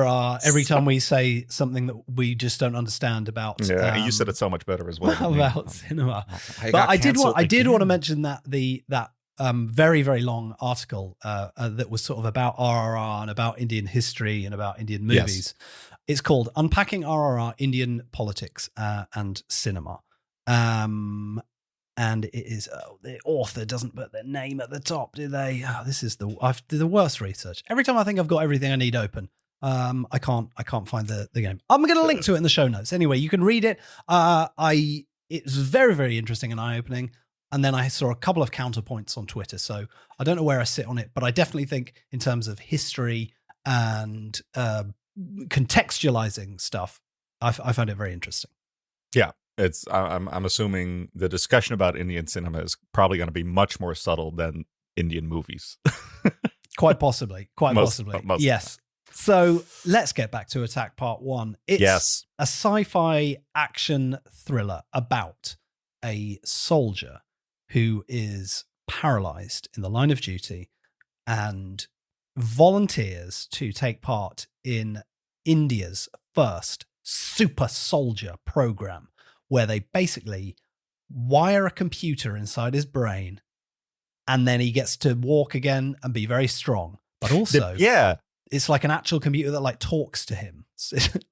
our every time we say something that we just don't understand about. Yeah, you said it so much better as well. About cinema. But I did want to mention that that very, very long article that was sort of about RRR and about Indian history and about Indian movies. Yes. It's called Unpacking RRR, Indian Politics and Cinema. And it is the author doesn't put their name at the top, do they? This is the worst research. Every time I think I've got everything I need open, I can't find the game. I'm going to link to it in the show notes. Anyway, you can read it. It's very, very interesting and eye-opening. And then I saw a couple of counterpoints on Twitter. So I don't know where I sit on it, but I definitely think in terms of history and contextualizing stuff, I find it very interesting. Yeah. I'm assuming the discussion about Indian cinema is probably going to be much more subtle than Indian movies. Quite possibly. Yes. So let's get back to Attack Part 1. It's a sci-fi action thriller about a soldier who is paralyzed in the line of duty and volunteers to take part in India's first super soldier program, where they basically wire a computer inside his brain and then he gets to walk again and be very strong. But also, it's like an actual computer that like talks to him.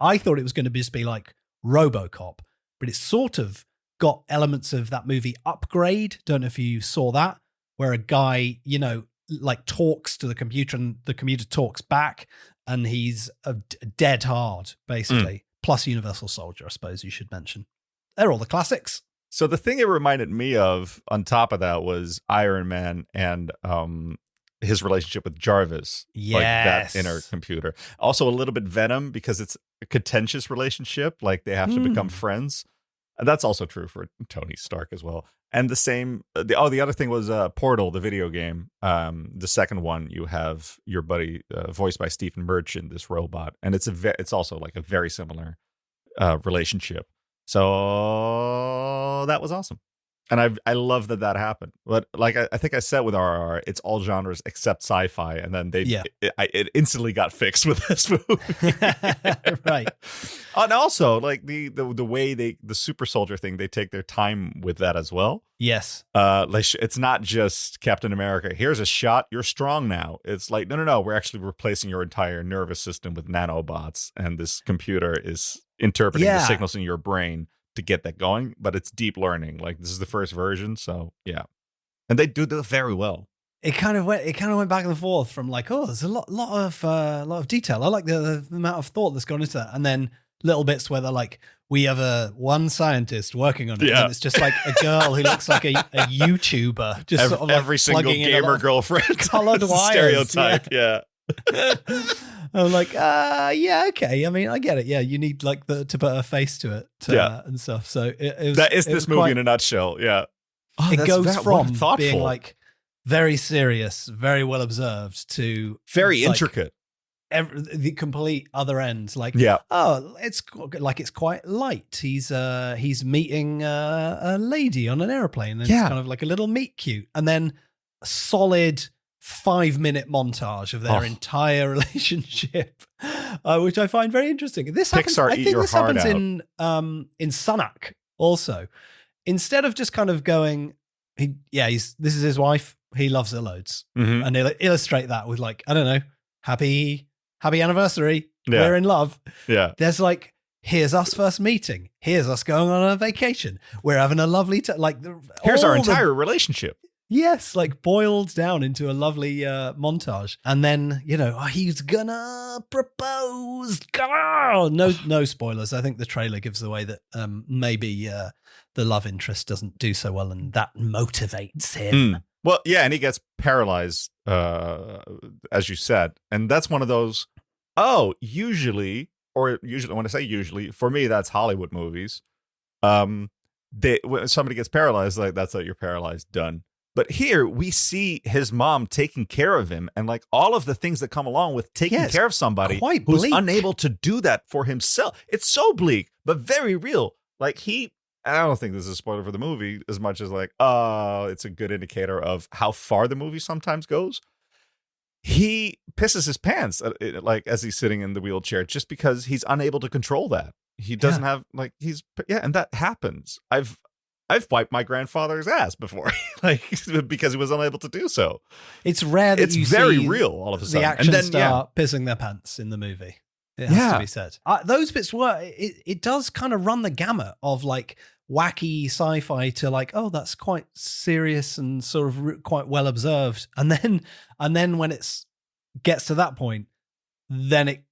I thought it was going to just be like RoboCop, but it's sort of got elements of that movie Upgrade. Don't know if you saw that, where a guy, you know, like talks to the computer and the computer talks back, and he's a dead hard, basically. Plus Universal Soldier, I suppose you should mention. They're all the classics. So the thing it reminded me of on top of that was Iron Man and his relationship with Jarvis. Yes. Like that inner computer. Also a little bit Venom because it's a contentious relationship. Like they have to become friends. And that's also true for Tony Stark as well. And the same, the other thing was Portal, the video game. The second one, you have your buddy voiced by Stephen Merchant, this robot. And it's also like a very similar relationship. So that was awesome. And I love that happened. But like I think I said with RRR, it's all genres except sci-fi. And then it instantly got fixed with this movie. Right. And also like the way the super soldier thing, they take their time with that as well. Yes. Like it's not just Captain America. Here's a shot. You're strong now. It's like, no. We're actually replacing your entire nervous system with nanobots. And this computer is interpreting the signals in your brain to get that going, but it's deep learning. Like this is the first version, so yeah, and they do that very well. It kind of went back and forth from like, oh, there's a lot of detail. I like the amount of thought that's gone into that, and then little bits where they're like, we have one scientist working on it, and it's just like a girl who looks like a YouTuber, just sort of like every single gamer girlfriend, colored wires, stereotype, yeah. I'm like, yeah, okay. I mean, I get it. Yeah, you need like to put a face to it, and stuff. So that is this movie in a nutshell. Yeah, it goes from being like very serious, very well observed, to very like, intricate. The complete other end. Like, it's quite light. He's meeting a lady on an airplane, and it's kind of like a little meet cute, and then a solid 5-minute montage of their entire relationship, which I find very interesting. This happens. Pixar, I think this happens in Sunak also. Instead of just kind of going, this is his wife. He loves her loads, and they illustrate that with like, I don't know, happy anniversary. Yeah. We're in love. Yeah. There's like, here's us first meeting. Here's us going on a vacation. We're having a lovely here's our entire relationship. Yes, like boiled down into a lovely montage. And then, he's gonna propose. No spoilers. I think the trailer gives away that maybe the love interest doesn't do so well, and that motivates him. Well, yeah, and he gets paralyzed, as you said. And that's one of those, usually, when I say usually, for me, that's Hollywood movies. When somebody gets paralyzed, like, that's like, you're paralyzed, done. But here we see his mom taking care of him, and like all of the things that come along with taking care of somebody who's unable to do that for himself. It's so bleak, but very real. Like I don't think this is a spoiler for the movie as much as like, it's a good indicator of how far the movie sometimes goes. He pisses his pants like as he's sitting in the wheelchair just because he's unable to control that. He doesn't have like and that happens. I've wiped my grandfather's ass before, like because he was unable to do so. It's rare that it's you very see real all of a sudden. The action star pissing their pants in the movie. It has to be said. Those bits it does kind of run the gamut of like wacky sci-fi to like, oh, that's quite serious and sort of quite well observed, and then when it's gets to that point, then it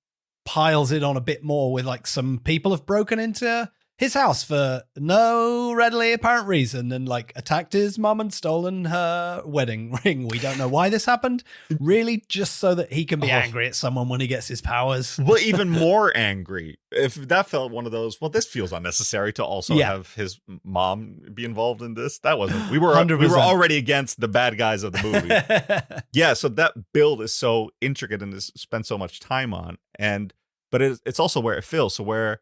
piles it on a bit more with like some people have broken into his house for no readily apparent reason and like attacked his mum and stolen her wedding ring. We don't know why this happened. Really, just so that he can be angry at someone when he gets his powers. Well, even more angry. If that felt one of those, well, this feels unnecessary to also have his mom be involved in this. That wasn't. We were already against the bad guys of the movie. Yeah, so that build is so intricate and is spent so much time on, but it's also where it feels. So where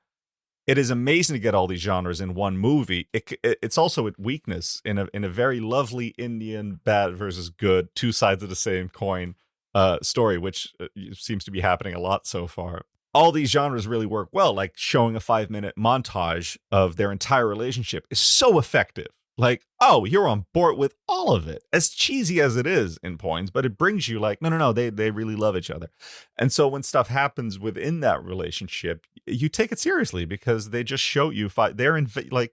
it is amazing to get all these genres in one movie. It's also a weakness in a very lovely Indian bad versus good, two sides of the same coin story, which seems to be happening a lot so far. All these genres really work well, like showing a 5-minute montage of their entire relationship is so effective. like, oh, you're on board with all of it. As cheesy as it is in points, but it brings you like, no, they really love each other. And so when stuff happens within that relationship, you take it seriously because they just show you they're like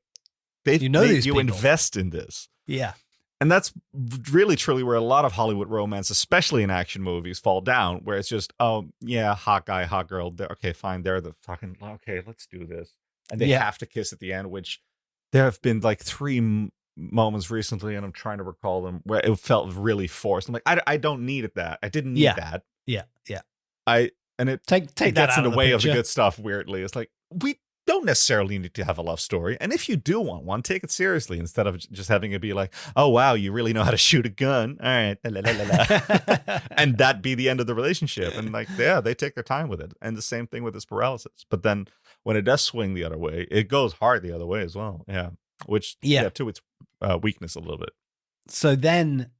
they've You know made these you people. invest in this. Yeah. And that's really truly where a lot of Hollywood romance, especially in action movies, fall down, where it's just, oh yeah, hot guy, hot girl. Okay, fine. They're the fucking, okay, let's do this. And they have to kiss at the end, which there have been like 3 moments recently, and I'm trying to recall them, where it felt really forced. I'm like, I don't need it that. I didn't need that. Yeah. And it Take it that gets out in the of the way of the picture. good stuff, weirdly. It's like, we don't necessarily need to have a love story. And if you do want one, take it seriously instead of just having it be like, oh, wow, you really know how to shoot a gun. All right. La, la, la, la. And that be the end of the relationship. And like, yeah, they take their time with it. And the same thing with this paralysis. But then when it does swing the other way, it goes hard the other way as well. Yeah. Which, to its weakness a little bit. So then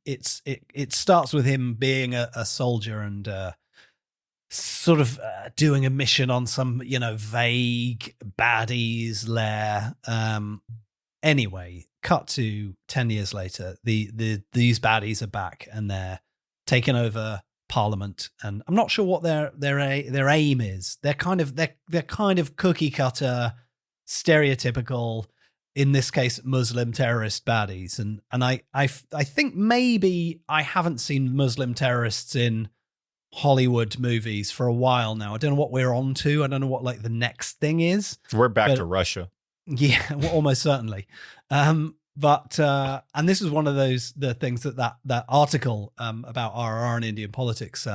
it starts with him being a soldier and sort of doing a mission on some, vague baddies lair. Anyway, cut to 10 years later, these baddies are back and they're taking over Parliament, and I'm not sure what their aim is. They're kind of cookie cutter, stereotypical, in this case, Muslim terrorist baddies. And I think maybe I haven't seen Muslim terrorists in Hollywood movies for a while now. I don't know what we're on to. I don't know what like the next thing is. We're back to Russia. Yeah, well, almost certainly. But and this is one of the things that article about RRR and Indian politics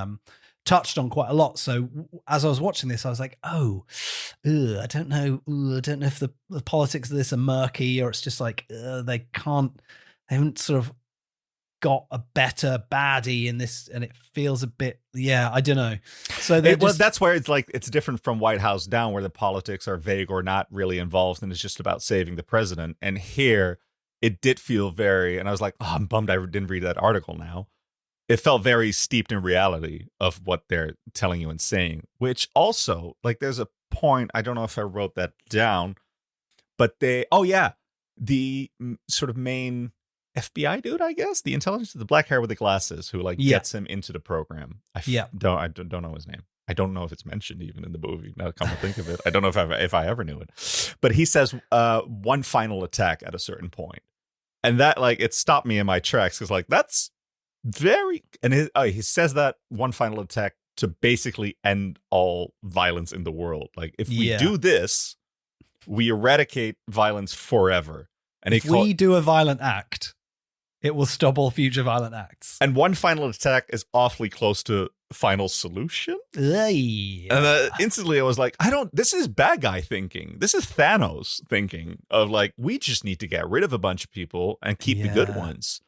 touched on quite a lot. So as I was watching this, I was like, I don't know. I don't know if the politics of this are murky, or it's just like they haven't sort of got a better baddie in this, and it feels a bit, I don't know. So that's where it's like, it's different from White House Down, where the politics are vague or not really involved, and it's just about saving the president. And here it did feel very, and I was like, oh, I'm bummed I didn't read that article now. It felt very steeped in reality of what they're telling you and saying, which also, like, there's a point, I don't know if I wrote that down, but the sort of main FBI dude, I guess, the intelligence, the black hair with the glasses, who like gets him into the program. I don't know his name. I don't know if it's mentioned even in the movie. Now, come to think of it, I don't know if I ever knew it. But he says one final attack at a certain point, and that like it stopped me in my tracks because like that's very. And he says that one final attack to basically end all violence in the world. Like if we do this, we eradicate violence forever. And if we do a violent act, it will stop all future violent acts. And one final attack is awfully close to final solution. And instantly I was like, this is bad guy thinking. This is Thanos thinking of like, we just need to get rid of a bunch of people and keep the good ones.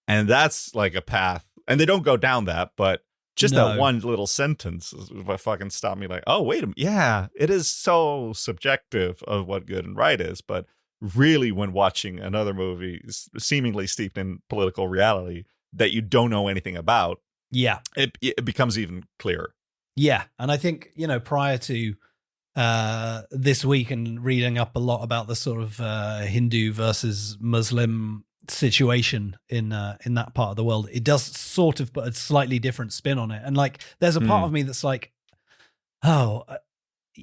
And that's like a path. And they don't go down that, but just that one little sentence is what fucking stopped me like, oh, wait a minute. Yeah, it is so subjective of what good and right is, but really when watching another movie seemingly steeped in political reality that you don't know anything about, it becomes even clearer. And I think prior to this week and reading up a lot about the sort of Hindu versus Muslim situation in that part of the world, it does sort of put a slightly different spin on it. And like there's a part of me that's like,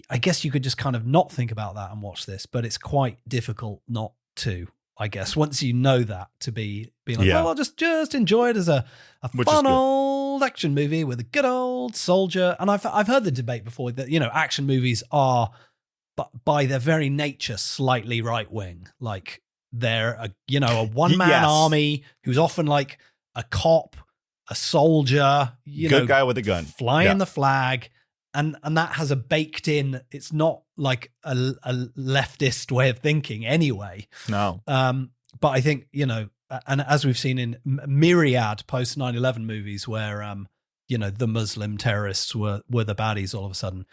I guess you could just kind of not think about that and watch this, but it's quite difficult not to, I guess, once you know that, to be like, well, I'll just enjoy it as a fun old action movie with a good old soldier. And I've heard the debate before that, action movies are, but by their very nature, slightly right wing. Like they're a one-man army who's often like a cop, a soldier, good guy with a gun, flying the flag. And that has a baked in, it's not like a leftist way of thinking anyway. No. But I think, and as we've seen in myriad post 9/11 movies where, the Muslim terrorists were the baddies all of a sudden,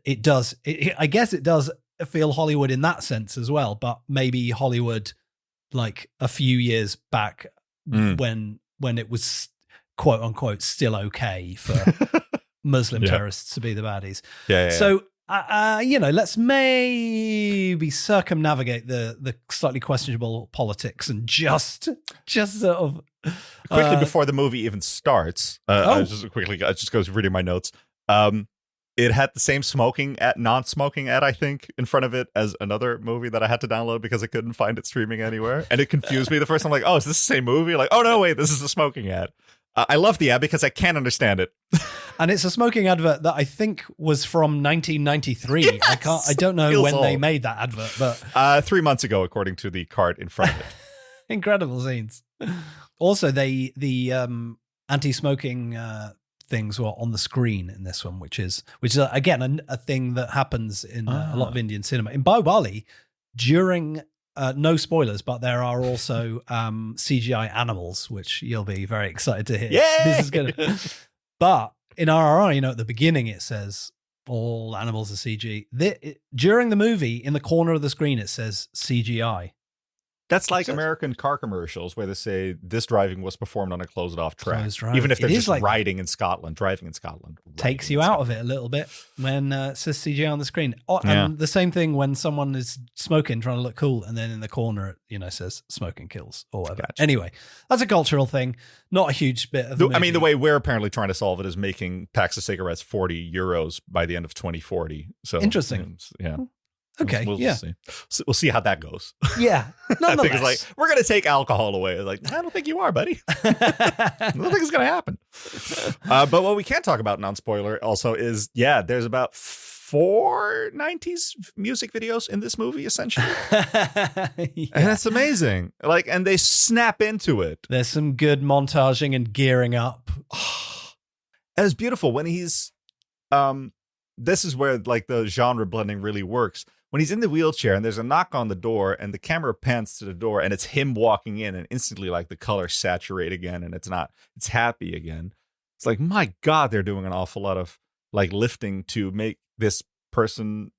I guess it does feel Hollywood in that sense as well. But maybe Hollywood like a few years back when it was quote unquote still okay for Muslim terrorists to be the baddies. Yeah. So let's maybe circumnavigate the slightly questionable politics and just sort of quickly before the movie even starts. I just goes reading my notes. It had the same non-smoking ad, I think, in front of it as another movie that I had to download because I couldn't find it streaming anywhere. And it confused me the first time. I'm like, oh, is this the same movie? Like, oh, no, wait, this is the smoking ad. I love the ad because I can't understand it. And it's a smoking advert that I think was from 1993. Yes! I don't know Feels when they old. made that advert, but 3 months ago, according to the card in front of it. incredible scenes. Also, the anti-smoking things were on the screen in this one, which is again a thing that happens in a lot of Indian cinema. In Baahubali, during no spoilers, but there are also CGI animals, which you'll be very excited to hear. Yay! This is gonna. But in RRR, at the beginning it says all animals are CG. During the movie, in the corner of the screen, it says CGI. That's like American car commercials where they say this driving was performed on a closed-off track. Closed driving. Even if they're It is just like driving in Scotland. Takes you out of it a little bit when it says CGI on the screen. And the same thing when someone is smoking, trying to look cool, and then in the corner, it says smoking kills or whatever. Gotcha. Anyway, that's a cultural thing. Not a huge bit of the movie. the way we're apparently trying to solve it is making packs of cigarettes €40 by the end of 2040. So interesting. Yeah. Okay, we'll yeah. see. So we'll see how that goes. Yeah, I nonetheless. think it's like, we're going to take alcohol away. It's like, I don't think you are, buddy. I don't think it's going to happen. But what we can talk about, non-spoiler, also is, there's about 4 90s music videos in this movie, essentially. And it's amazing. And they snap into it. There's some good montaging and gearing up. And it's beautiful when he's... this is where the genre blending really works. When he's in the wheelchair and there's a knock on the door and the camera pans to the door and it's him walking in and instantly the colors saturate again and it's happy again. It's like, my God, they're doing an awful lot of lifting to make this person,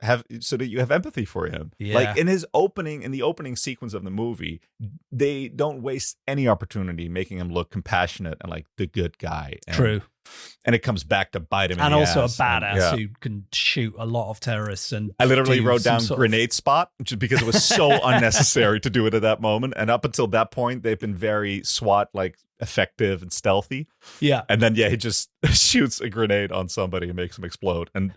have so that you have empathy for him. Yeah. In the opening sequence of the movie, they don't waste any opportunity making him look compassionate and like the good guy. True. And it comes back to bite him in and the also ass. a badass who can shoot a lot of terrorists. And I literally do wrote some down sort of- grenade spot just because it was so unnecessary to do it at that moment. And up until that point, they've been very SWAT effective and stealthy. Yeah. And then he just shoots a grenade on somebody and makes him explode and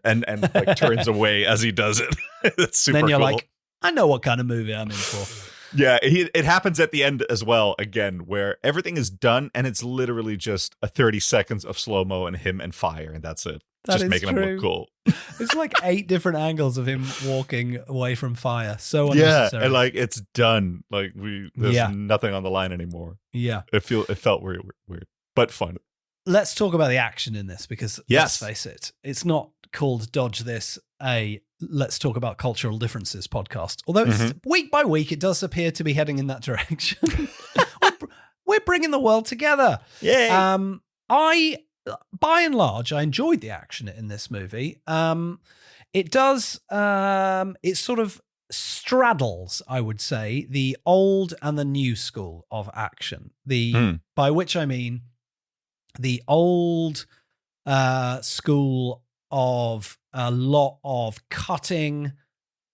turns away as he does it. It's super Then you're cool. like, I know what kind of movie I'm in for. Yeah, it happens at the end as well, again, where everything is done and it's literally just a 30 seconds of slow-mo and him and fire, and that's it. That just is making true. him look cool. It's 8 different angles of him walking away from fire. So Yeah, unnecessary. and it's done. There's nothing on the line anymore. Yeah. It felt weird, but fun. Let's talk about the action in this because Yes. let's face it, it's not called Dodge This, let's talk about cultural differences podcast. Although it's week by week, it does appear to be heading in that direction. We're bringing the world together. Yay. By and large, I enjoyed the action in this movie. It does, it sort of straddles, I would say, the old and the new school of action. By which I mean the old school of a lot of cutting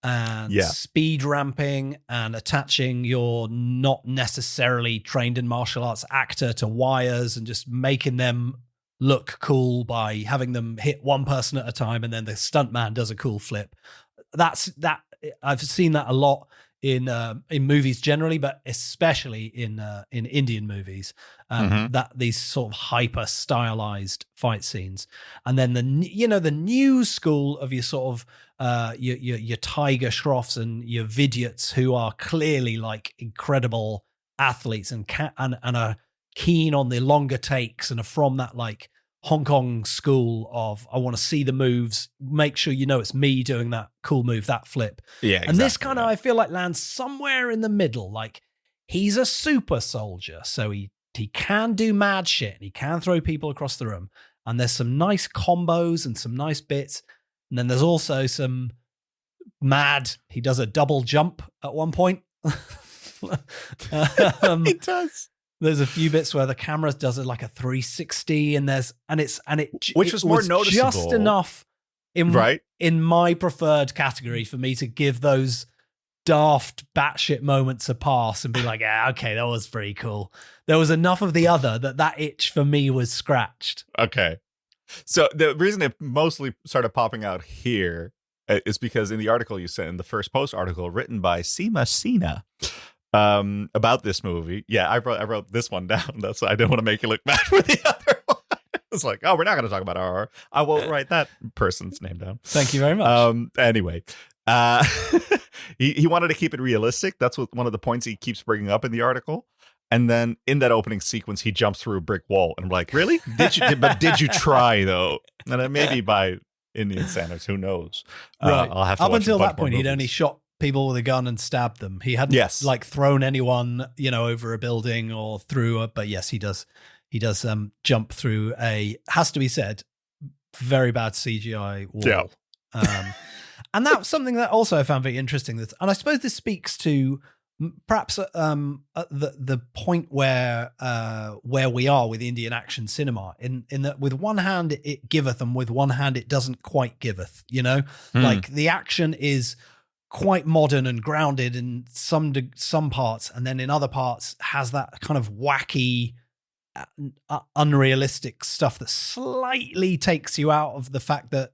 and speed ramping and attaching your not necessarily trained in martial arts actor to wires and just making them look cool by having them hit one person at a time and then the stuntman does a cool flip. That I've seen that a lot in movies generally, but especially in Indian movies, that these sort of hyper stylized fight scenes, and then the new school of your sort of your Tiger Shroffs and your Vidyats who are clearly incredible athletes and are keen on the longer takes and are from that Hong Kong school of I want to see the moves, make sure it's me doing that cool move, that flip. Yeah, exactly. And this kind of I feel lands somewhere in the middle. He's a super soldier, so he can do mad shit and he can throw people across the room. And there's some nice combos and some nice bits. And then there's also some mad. He does a double jump at one point. He does. There's a few bits where the camera does a 360, which was more noticeable. just enough in my preferred category for me to give those daft batshit moments a pass and be like, yeah, okay, that was pretty cool. There was enough of the other that itch for me was scratched. Okay. So the reason it mostly started popping out here is because in the article you sent, in the first post article written by Seema Sina, about this movie. Yeah, I wrote this one down. That's why I didn't want to make you look bad for the other one. It's like, oh, we're not going to talk about RR. I won't write that person's name down. Thank you very much. Anyway, he wanted to keep it realistic. That's one of the points he keeps bringing up in the article. And then in that opening sequence, he jumps through a brick wall, and I'm like, really? Did you try though? And then maybe by Indian standards, who knows? Right. I'll have to up watch until a bunch that point, more he'd only movies. shot people with a gun and stabbed them. He hadn't like thrown anyone, over a building or through but yes, he does jump through has to be said, very bad CGI wall. Yeah. And that's something that also I found very interesting. And I suppose this speaks to perhaps the point where we are with Indian action cinema, in that with one hand it giveth and with one hand it doesn't quite giveth, like the action is quite modern and grounded in some parts, and then in other parts has that kind of wacky, unrealistic stuff that slightly takes you out of the fact that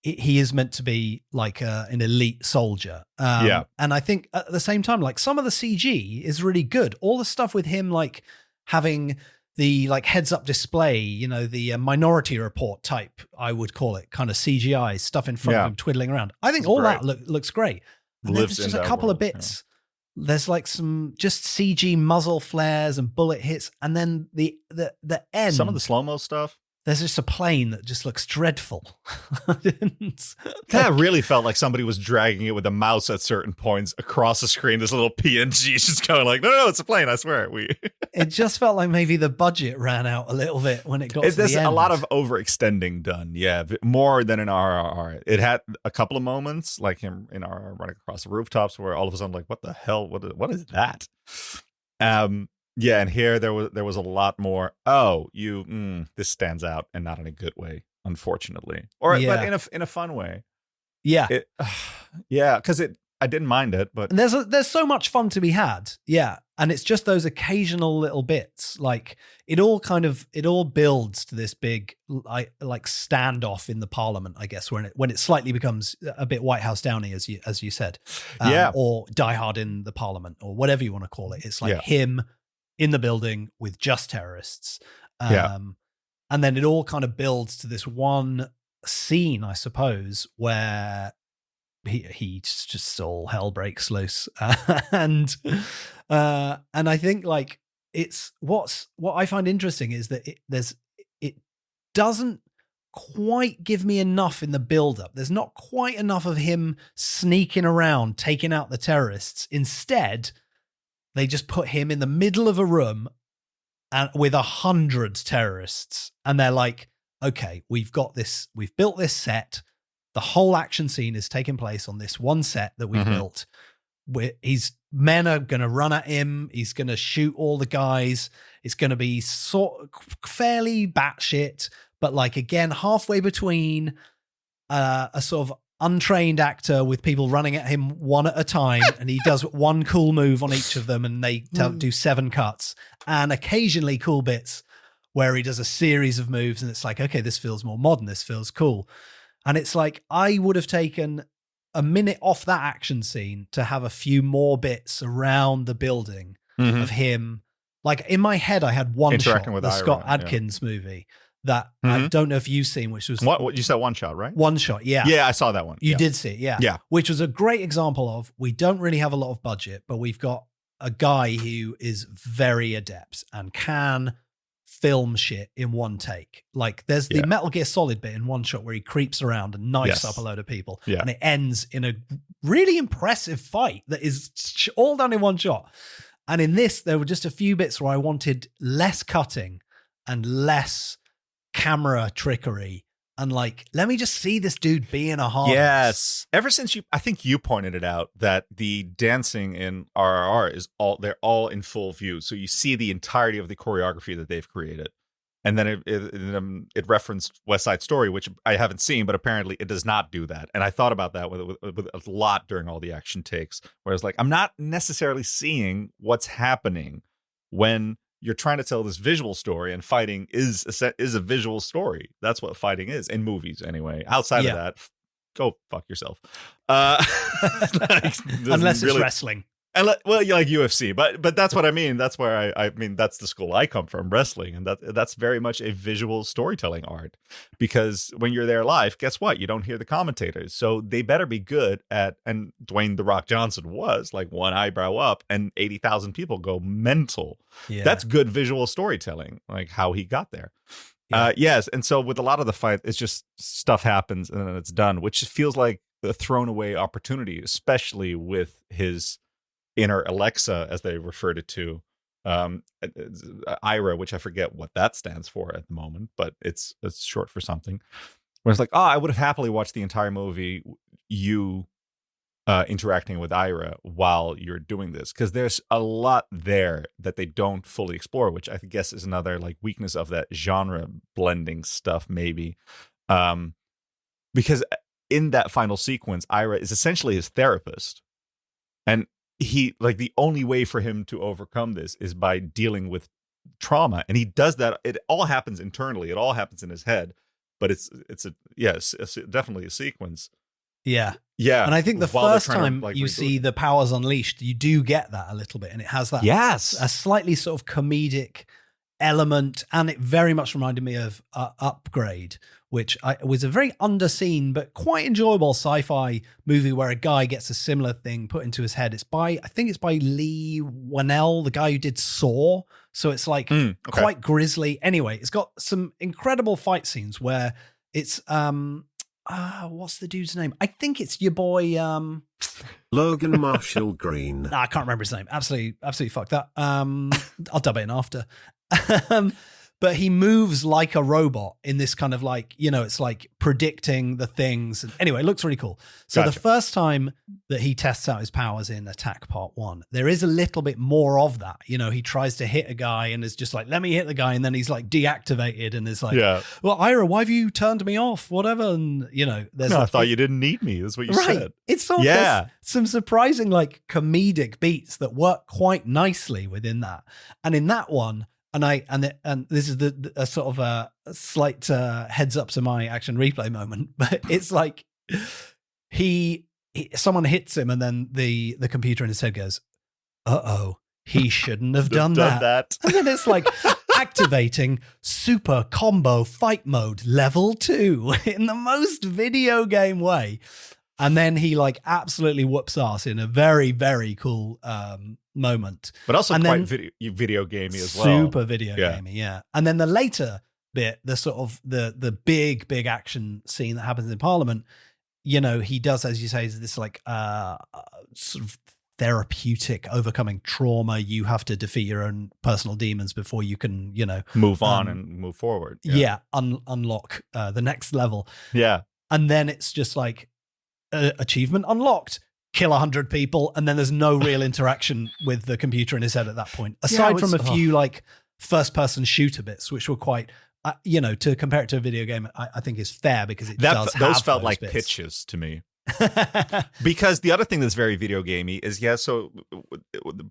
he is meant to be like an elite soldier. And I think at the same time, like some of the CG is really good. All the stuff with him, like having the like heads up display, the Minority Report type, I would call it, kind of CGI stuff in front of him twiddling around. I think all that looks great. And there's just a couple of bits. Yeah. There's like some just CG muzzle flares and bullet hits. And then the end. Some of the slow-mo stuff. There's just a plane that just looks dreadful. That really felt like somebody was dragging it with a mouse at certain points across the screen. This little PNG just going like, no, it's a plane. I swear. It just felt like maybe the budget ran out a little bit when it got to the end. There's a lot of overextending done. Yeah, more than in RRR. It had a couple of moments like him in RRR running across the rooftops where all of a sudden like, what the hell? What is that? Yeah, and here there was a lot more. Oh, this stands out, and not in a good way, unfortunately, but in a fun way. Yeah, because I didn't mind it, but and there's so much fun to be had. Yeah, and it's just those occasional little bits, like it all builds to this big like standoff in the Parliament, I guess, when it slightly becomes a bit White House Downy, as you said, or Die Hard in the Parliament, or whatever you want to call it. It's like him in the building with just terrorists. And then it all kind of builds to this one scene, I suppose, where he just all hell breaks loose. And I think like it's what I find interesting is that it doesn't quite give me enough in the build-up. There's not quite enough of him sneaking around, taking out the terrorists. Instead, they just put him in the middle of a room and with 100 terrorists. And they're like, okay, we've got this. We've built this set. The whole action scene is taking place on this one set that we've built. Men are going to run at him. He's going to shoot all the guys. It's going to be fairly batshit, but like, again, halfway between a sort of untrained actor with people running at him one at a time, and he does one cool move on each of them, and they do 7 cuts, and occasionally cool bits where he does a series of moves, and it's like, okay, this feels more modern, this feels cool. And it's like, I would have taken a minute off that action scene to have a few more bits around the building of him. Like in my head, I had one shot, with the Ira, Scott Adkins movie that I don't know if you've seen, which was what you said, one shot, right? One shot, yeah. Yeah, I saw that one. You did see it, yeah. Yeah. Which was a great example of, we don't really have a lot of budget, but we've got a guy who is very adept and can film shit in one take. Like there's the Metal Gear Solid bit in one shot where he creeps around and knifes up a load of people, and it ends in a really impressive fight that is all done in one shot. And in this, there were just a few bits where I wanted less cutting and less camera trickery, and like, let me just see this dude being a hard. Yes. Ever since I think you pointed it out that the dancing in RRR they're all in full view. So you see the entirety of the choreography that they've created. And then it referenced West Side Story, which I haven't seen, but apparently it does not do that. And I thought about that with a lot during all the action takes, where I was like, I'm not necessarily seeing what's happening when you're trying to tell this visual story, and fighting is a visual story. That's what fighting is in movies, anyway. Outside of that, go fuck yourself. Unless it's wrestling. And well, you like UFC, but that's what I mean. That's where I mean that's the school I come from, wrestling, and that's very much a visual storytelling art. Because when you're there live, guess what? You don't hear the commentators, so they better be good at. And Dwayne "The Rock" Johnson was like one eyebrow up, and 80,000 people go mental. Yeah. That's good visual storytelling, like how he got there. Yeah. Yes, and so with a lot of the fight, it's just stuff happens and then it's done, which feels like a thrown away opportunity, especially with his inner Alexa, as they referred it to, Ira, which I forget what that stands for at the moment, but it's short for something. Where it's like, I would have happily watched the entire movie, you interacting with Ira while you're doing this, because there's a lot there that they don't fully explore, which I guess is another like weakness of that genre blending stuff, maybe. Because in that final sequence, Ira is essentially his therapist, and he like the only way for him to overcome this is by dealing with trauma, and he does that. It all happens internally. It all happens in his head, but it's definitely a sequence. Yeah. And I think the first time you see the powers unleashed, you do get that a little bit, and it has that a slightly sort of comedic element, and it very much reminded me of Upgrade, which was a very underseen but quite enjoyable sci-fi movie where a guy gets a similar thing put into his head. I think it's by Lee Whannell, the guy who did Saw. So it's like quite grisly. Anyway, it's got some incredible fight scenes where it's what's the dude's name? I think it's your boy Logan Marshall Green. I can't remember his name. Absolutely fuck that. I'll dub it in after. But he moves like a robot in this kind of like, it's like predicting the things. And anyway, it looks really cool. So The first time that he tests out his powers in Attack Part 1, there is a little bit more of that. He tries to hit a guy and is just like, let me hit the guy. And then he's like deactivated and is like, well, Ira, why have you turned me off? Whatever. And, there's I thought you didn't need me. That's what you said. It's sort of some surprising like comedic beats that work quite nicely within that. And in that one, and this is a sort of a slight heads up to my action replay moment, but it's like someone hits him and then the computer in his head goes, he shouldn't have done that. And then it's like activating super combo fight mode level 2 in the most video game way. And then he like absolutely whoops ass in a very, very cool moment. But also quite video gamey as well. Super video gamey, yeah. And then the later bit, the sort of the big action scene that happens in Parliament, he does, as you say, is this like sort of therapeutic overcoming trauma. You have to defeat your own personal demons before you can, move on and move forward. Unlock the next level. Yeah. And then it's just like, achievement unlocked, kill 100 people, and then there's no real interaction with the computer in his head at that point, aside from a few like first-person shooter bits, which were quite, to compare it to a video game, I think is fair because it does have those felt like bits. Pitches to me. Because the other thing that's very video gamey is so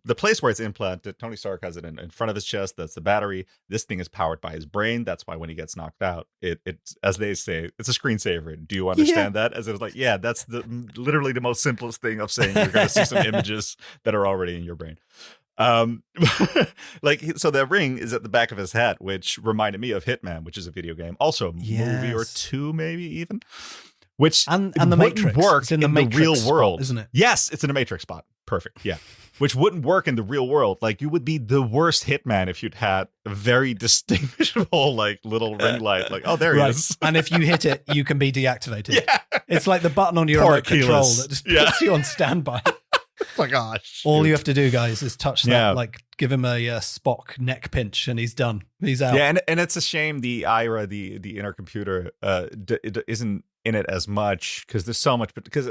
the place where it's implanted, Tony Stark has it in front of his chest. That's the battery. This thing is powered by his brain. That's why when he gets knocked out, it's as they say, it's a screensaver. Do you understand that? As it was like, that's literally the most simplest thing of saying you're going to see some images that are already in your brain. So the ring is at the back of his head, which reminded me of Hitman, which is a video game, also a movie or two, maybe even. Which and the Matrix work in the real world, spot, isn't it? Yes, it's in a Matrix spot. Perfect. Yeah, which wouldn't work in the real world. Like you would be the worst hitman if you'd had a very distinguishable like little ring light. Like there he is. And if you hit it, you can be deactivated. Yeah, it's like the button on your remote control that just puts you on standby. My gosh! All you have to do, guys, is touch that. Like give him a Spock neck pinch, and he's done. He's out. Yeah, and it's a shame the Ira, the inner computer, isn't in it as much because there's so much, because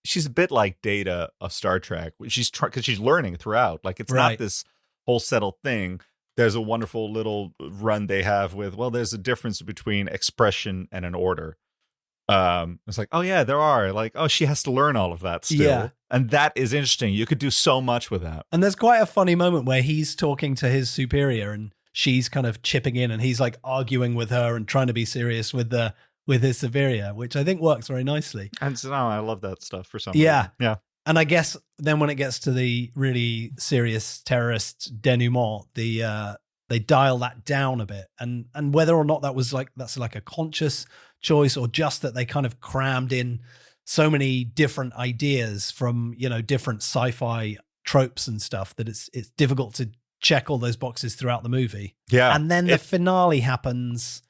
she's a bit like Data of Star Trek. She's because she's learning throughout. Like it's not this whole settled thing, there's a wonderful little run they have with, well, there's a difference between expression and an order. It's like, oh yeah, there are. Like, oh, she has to learn all of that still. Yeah. And that is interesting. You could do so much with that. And there's quite a funny moment where he's talking to his superior and she's kind of chipping in and he's like arguing with her and trying to be serious with his superior, which I think works very nicely. And so I love that stuff for some Yeah. reason. Yeah. And I guess then when it gets to the really serious terrorist denouement, they dial that down a bit. And whether or not that's like a conscious choice or just that they kind of crammed in so many different ideas from, different sci-fi tropes and stuff that it's difficult to check all those boxes throughout the movie. Yeah. And then the finale happens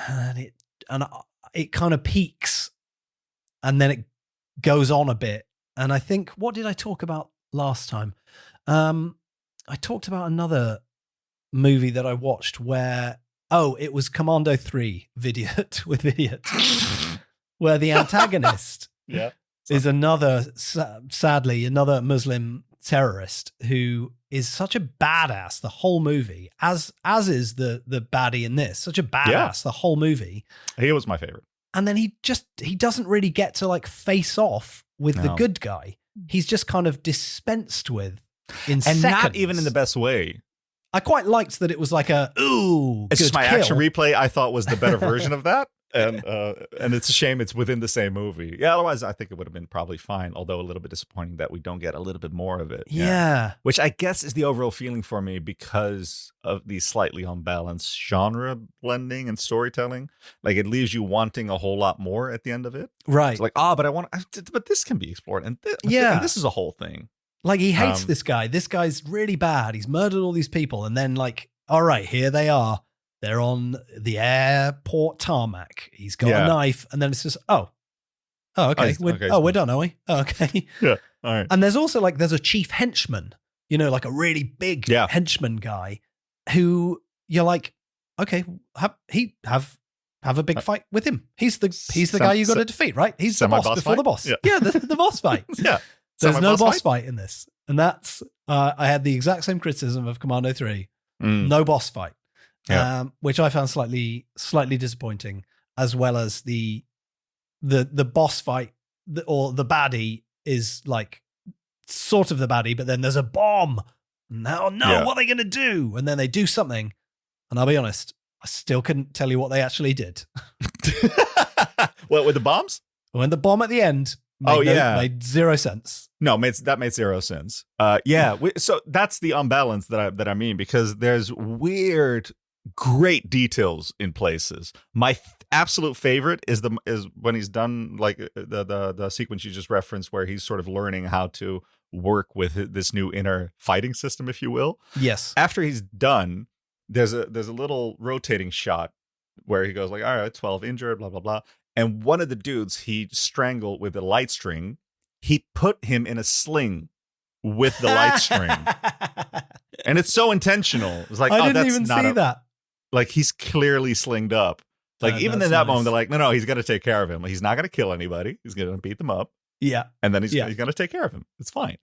and it kind of peaks and then it goes on a bit. And I think, what did I talk about last time? I talked about another movie that I watched where, it was Commando 3, Vidiot, with Vidiot, where the antagonist is sadly, another Muslim terrorist who is such a badass the whole movie, as is the baddie in this, such a badass the whole movie. He was my favorite. And then he doesn't really get to like face off with the good guy. He's just kind of dispensed with in seconds. Not even in the best way. I quite liked that it was like it's just my kill. action replay I thought was the better version of that. And it's a shame it's within the same movie. Yeah, otherwise I think it would have been probably fine, although a little bit disappointing that we don't get a little bit more of it. Yeah. Which I guess is the overall feeling for me because of the slightly unbalanced genre blending and storytelling. Like it leaves you wanting a whole lot more at the end of it. Right. It's like, but this can be explored. And this is a whole thing. Like he hates this guy. This guy's really bad. He's murdered all these people. And then like, all right, here they are. They're on the airport tarmac. He's got a knife. And then it's just, okay. We're done, are we? Oh, okay. Yeah. All right. And there's also like, there's a chief henchman, like a really big henchman guy who you're like, okay, have a big fight with him. He's the guy you got to defeat, right? He's the boss before the boss. Yeah, the boss fight. Yeah. There's no boss fight in this. And that's, I had the exact same criticism of Commando 3. No boss fight, which I found slightly disappointing, as well as the boss fight or the baddie is like sort of the baddie, but then there's a bomb. Now, what are they going to do? And then they do something. And I'll be honest, I still couldn't tell you what they actually did. What, with the bombs? When the bomb at the end made zero sense. No, that made zero sense. So that's the unbalance that I mean, because there's weird, great details in places. My absolute favorite is when he's done like the sequence you just referenced, where he's sort of learning how to work with this new inner fighting system, if you will. Yes. After he's done, there's a little rotating shot where he goes like, all right, 12 injured, blah, blah, blah. And one of the dudes he strangled with a light string, he put him in a sling with the light string. And it's so intentional. It's like, I didn't that's even not see that. Like he's clearly slinged up. Like even in that moment, they're like, no, he's going to take care of him. He's not going to kill anybody. He's going to beat them up. Yeah. And then he's going to take care of him. It's fine.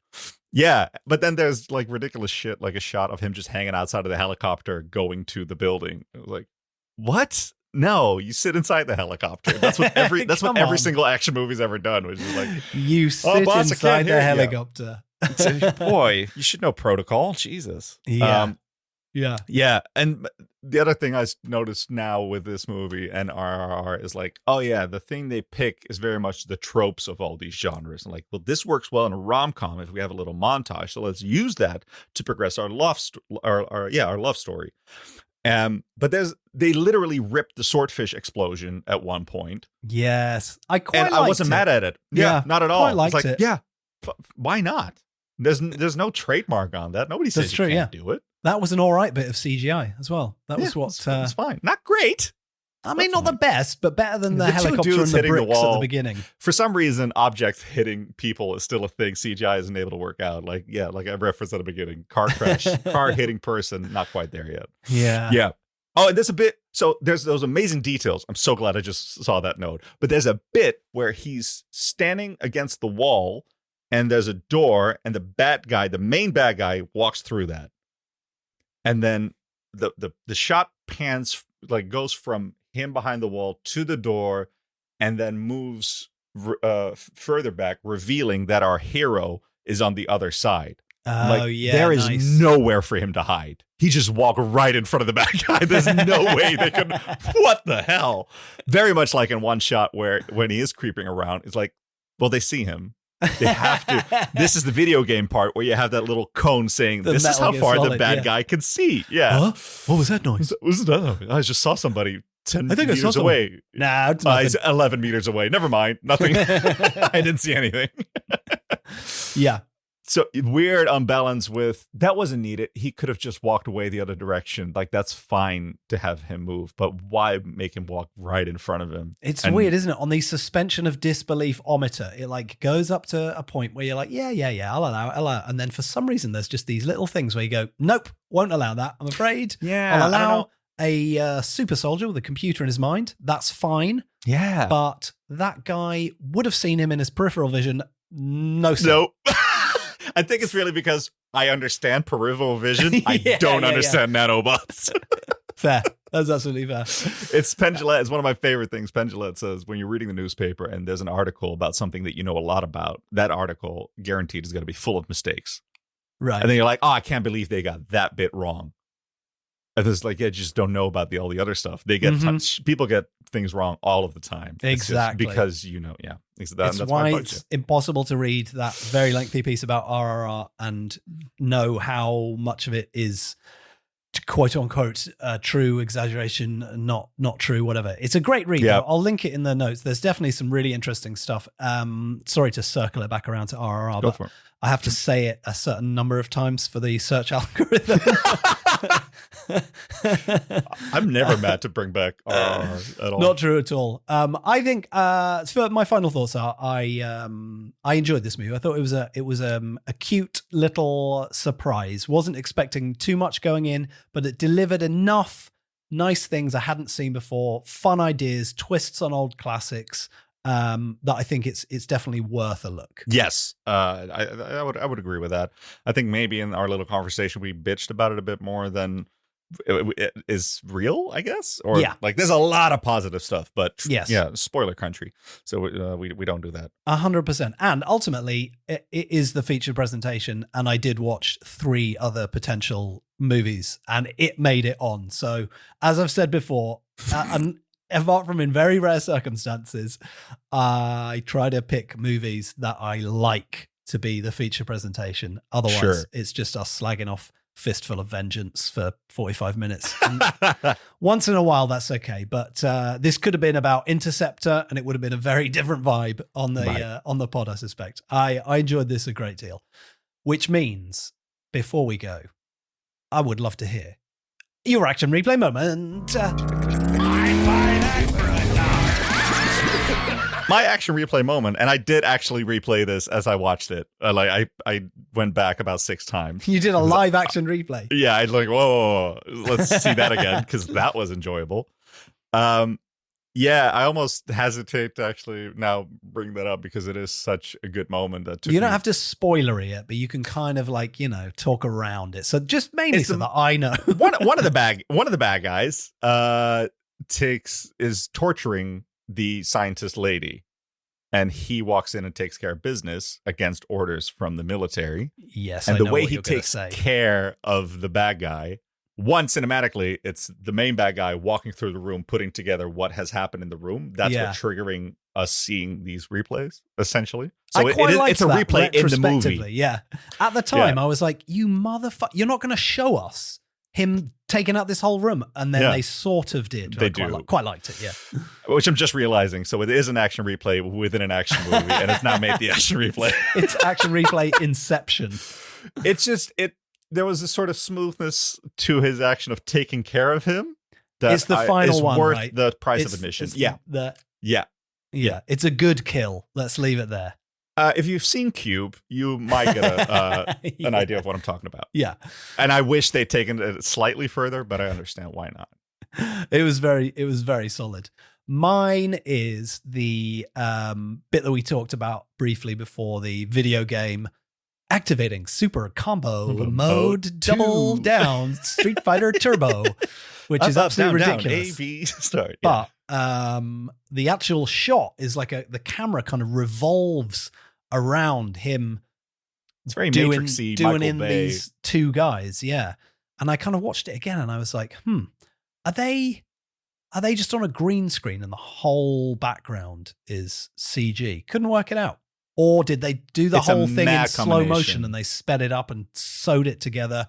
Yeah. But then there's like ridiculous shit, like a shot of him just hanging outside of the helicopter going to the building. It was like, what? No, you sit inside the helicopter. That's what every single action movie's ever done, which is like, you sit inside the helicopter. Boy, you should know protocol. Jesus. Yeah. Yeah. And the other thing I noticed now with this movie and RRR is like, the thing they pick is very much the tropes of all these genres. And like, well, this works well in a rom-com if we have a little montage. So let's use that to progress our love story. But they literally ripped the swordfish explosion at one point. Yes, I wasn't mad at it. Yeah, not at all. I liked it. Yeah, why not? There's no trademark on that. Nobody says you can't do it. That was an all right bit of CGI as well. That was what. It's fine. Not great. I mean, not the best, but better than the helicopter and the bricks at the beginning. For some reason, objects hitting people is still a thing. CGI isn't able to work out. Like I referenced at the beginning, car crash, car hitting person, not quite there yet. Yeah. Oh, and there's a bit. So there's those amazing details. I'm so glad I just saw that note. But there's a bit where he's standing against the wall, and there's a door, and the main bad guy, walks through that. and then the shot pans, like goes from him behind the wall to the door, and then moves further back, revealing that our hero is on the other side. Oh, yeah. There is nice. nowhere for him to hide. He just walked right in front of the bad guy. There's no way they could. What the hell? Very much like in one shot where when he is creeping around, it's like, well, they see him. They have to. This is the video game part where you have that little cone saying, this is how far the bad guy can see. Yeah. Huh? What was that noise? Was that? I just saw somebody 10 I think meters I saw away. Nah, it's nothing. He's 11 meters away. Never mind. Nothing. I didn't see anything. Yeah. So weird unbalance with that wasn't needed. He could have just walked away the other direction. Like, that's fine to have him move, but why make him walk right in front of him? It's weird, isn't it? On the suspension of disbelief-ometer, it like goes up to a point where you're like, yeah, I'll allow. And then for some reason, there's just these little things where you go, nope, won't allow that. I'm afraid. Yeah, I'll allow a super soldier with a computer in his mind. That's fine. Yeah. But that guy would have seen him in his peripheral vision. No, sir. Nope. I think it's really because I understand peripheral vision. I don't understand nanobots. Fair. That's absolutely fair. It's Penn Jillette. It's one of my favorite things. Penn Jillette says when you're reading the newspaper and there's an article about something that you know a lot about, that article guaranteed is going to be full of mistakes. Right. And then you're like, oh, I can't believe they got that bit wrong. And it's like, you just don't know about all the other stuff. They get people get things wrong all of the time. Exactly. Because, you know, yeah. That's why it's impossible to read that very lengthy piece about RRR and know how much of it is quote unquote true, exaggeration, not true, whatever. It's a great read. Yeah. I'll link it in the notes. There's definitely some really interesting stuff. Sorry to circle it back around to RRR, Go but for it. I have to say it a certain number of times for the search algorithm. I'm never mad to bring back RRR at all. Not true at all. I think for my final thoughts are I enjoyed this movie. I thought it was a cute little surprise. Wasn't expecting too much going in, but it delivered enough nice things I hadn't seen before, fun ideas, twists on old classics. That I think it's definitely worth a look. Yes, I would agree with that. I think maybe in our little conversation we bitched about it a bit more than it is real, I guess. Or like there's a lot of positive stuff, but spoiler country, so we don't do that. 100%. And ultimately, it is the featured presentation, and I did watch 3 other potential movies, and it made it on. So as I've said before, and apart from in very rare circumstances, I try to pick movies that I like to be the feature presentation. Otherwise, it's just us slagging off Fistful of Vengeance for 45 minutes. Once in a while, that's okay. But this could have been about Interceptor, and it would have been a very different vibe on the pod, I suspect. I enjoyed this a great deal, which means, before we go, I would love to hear your action replay moment. My action replay moment, and I did actually replay this as I watched it. I went back about 6 times. You did a live action replay. Yeah, I was like, whoa, let's see that again, because that was enjoyable. Yeah, I almost hesitate to actually now bring that up because it is such a good moment. You don't have to spoilery it, but you can kind of talk around it. So just mainly so that I know. one of the bad guys is torturing the scientist lady, and he walks in and takes care of business against orders from the military. Yes, and the way he takes care of the bad guy, one, cinematically, it's the main bad guy walking through the room, putting together what has happened in the room. That's what triggering us seeing these replays, essentially. So it's a replay in the movie. Yeah. At the time, I was like, you motherfucker, you're not going to show us him taking out this whole room. And then they sort of did. They quite liked it, yeah. Which I'm just realizing. So it is an action replay within an action movie, and it's now made the action replay. It's action replay Inception. It's just, there was a sort of smoothness to his action of taking care of him. It's the final one, worth right? the price of admission. Yeah. It's a good kill. Let's leave it there. If you've seen Cube, you might get an idea of what I'm talking about. Yeah. And I wish they'd taken it slightly further, but I understand why not. It was very solid. Mine is the bit that we talked about briefly before, the video game Activating super combo Mode mode double 2. down Street Fighter Turbo, which is absolutely ridiculous. A-B start. Yeah. But the actual shot is like the camera kind of revolves around him. It's very doing Matrixy, Michael in Bay. these two guys, yeah. And I kind of watched it again, and I was like, are they just on a green screen and the whole background is CG? Couldn't work it out. Or did they do the whole thing in slow motion and they sped it up and sewed it together?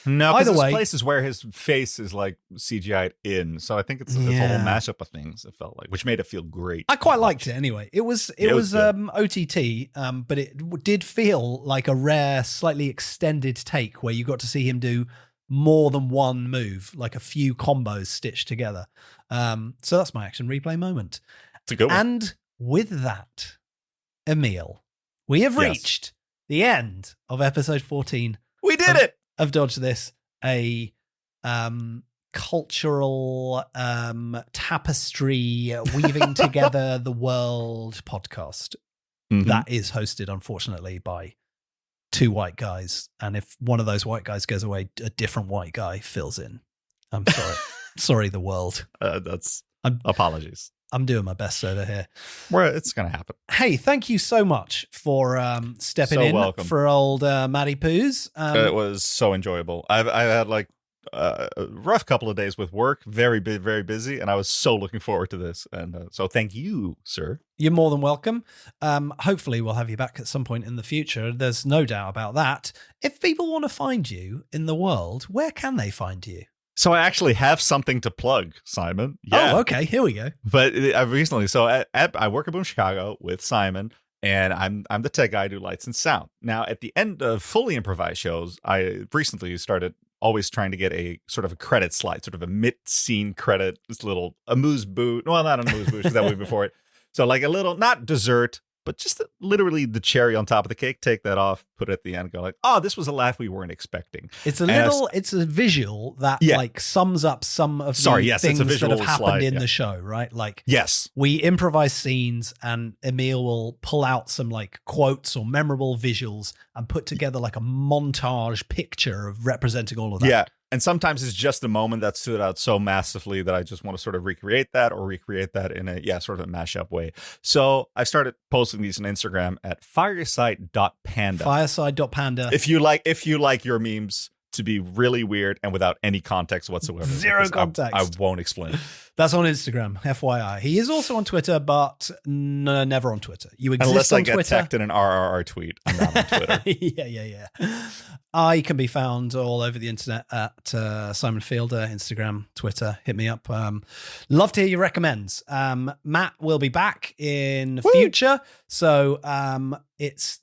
No, because Either way, there's places where his face is like CGI'd in. So I think it's a whole mashup of things, it felt like, which made it feel great. I quite liked it anyway. It was OTT, but it did feel like a rare, slightly extended take where you got to see him do more than one move, like a few combos stitched together. So that's my action replay moment. It's a good one. And with that, Emil, we have reached the end of episode 14. We did it! Of Dodge This, a cultural tapestry weaving together the world podcast that is hosted, unfortunately, by two white guys. And if one of those white guys goes away, a different white guy fills in. I'm sorry. Sorry, the world. Apologies. I'm doing my best over here. It's going to happen. Hey, thank you so much for stepping in welcome. for old Matty Poos. It was so enjoyable. I had like a rough couple of days with work, very busy, and I was so looking forward to this. And so thank you, sir. You're more than welcome. Hopefully we'll have you back at some point in the future. There's no doubt about that. If people want to find you in the world, where can they find you? So I actually have something to plug, Simon. Yeah. Oh, okay. Here we go. But I've recently, I work at Boom Chicago with Simon, and I'm the tech guy who do lights and sound. Now, at the end of fully improvised shows, I recently started always trying to get a sort of a credit slide, sort of a mid-scene credit, this little amuse-bouche. Well, not an amuse-bouche, because that would be before it. So like a little, not dessert, but just literally the cherry on top of the cake. Take that off, put it at the end, go like, oh, this was a laugh we weren't expecting. It's it's a visual that like sums up some of the things that have happened in the show, right? Like, we improvise scenes and Emil will pull out some like quotes or memorable visuals and put together like a montage picture of representing all of that. Yeah. And sometimes it's just a moment that stood out so massively that I just want to sort of recreate that in a, sort of a mashup way. So I started posting these on Instagram at fireside.panda. Fireside.panda. If you like your memes to be really weird and without any context whatsoever. Zero context. I won't explain. That's on Instagram, FYI. He is also on Twitter, but never on Twitter. You exist unless on I get Twitter. tagged in an RRR tweet. I'm not on Twitter. Yeah. I can be found all over the internet at Simon Fielder, Instagram, Twitter. Hit me up. Love to hear your recommends. Matt will be back in future. So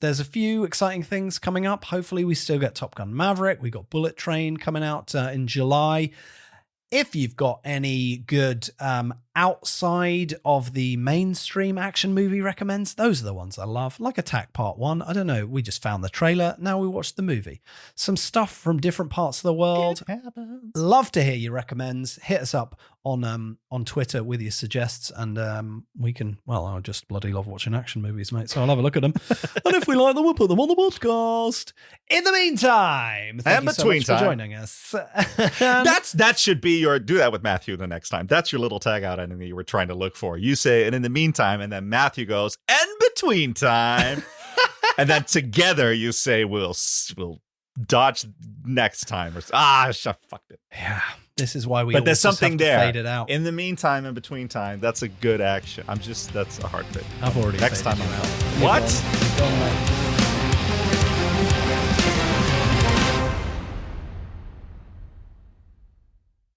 there's a few exciting things coming up. Hopefully we still get Top Gun Maverick. We got Bullet Train coming out in July. If you've got any good outside of the mainstream action movie recommends, those are the ones I love. Like Attack Part 1. I don't know. We just found the trailer. Now we watched the movie. Some stuff from different parts of the world. Love to hear your recommends. Hit us up on Twitter with your suggests, and we can, I just bloody love watching action movies, mate, so I'll have a look at them. And if we like them, we'll put them on the podcast. In the meantime, thank you so much for joining us. That should be do that with Matthew the next time. That's your little tag out ending that you were trying to look for. You say, and in the meantime, and then Matthew goes, and between time. And then together you say, we'll dodge next time. I fucked it. Yeah. This is why we. But there's something there. Fade it out. In the meantime, in between time, that's a good action. That's a hard bit. I've already. Next time I'm out. What? You're gone,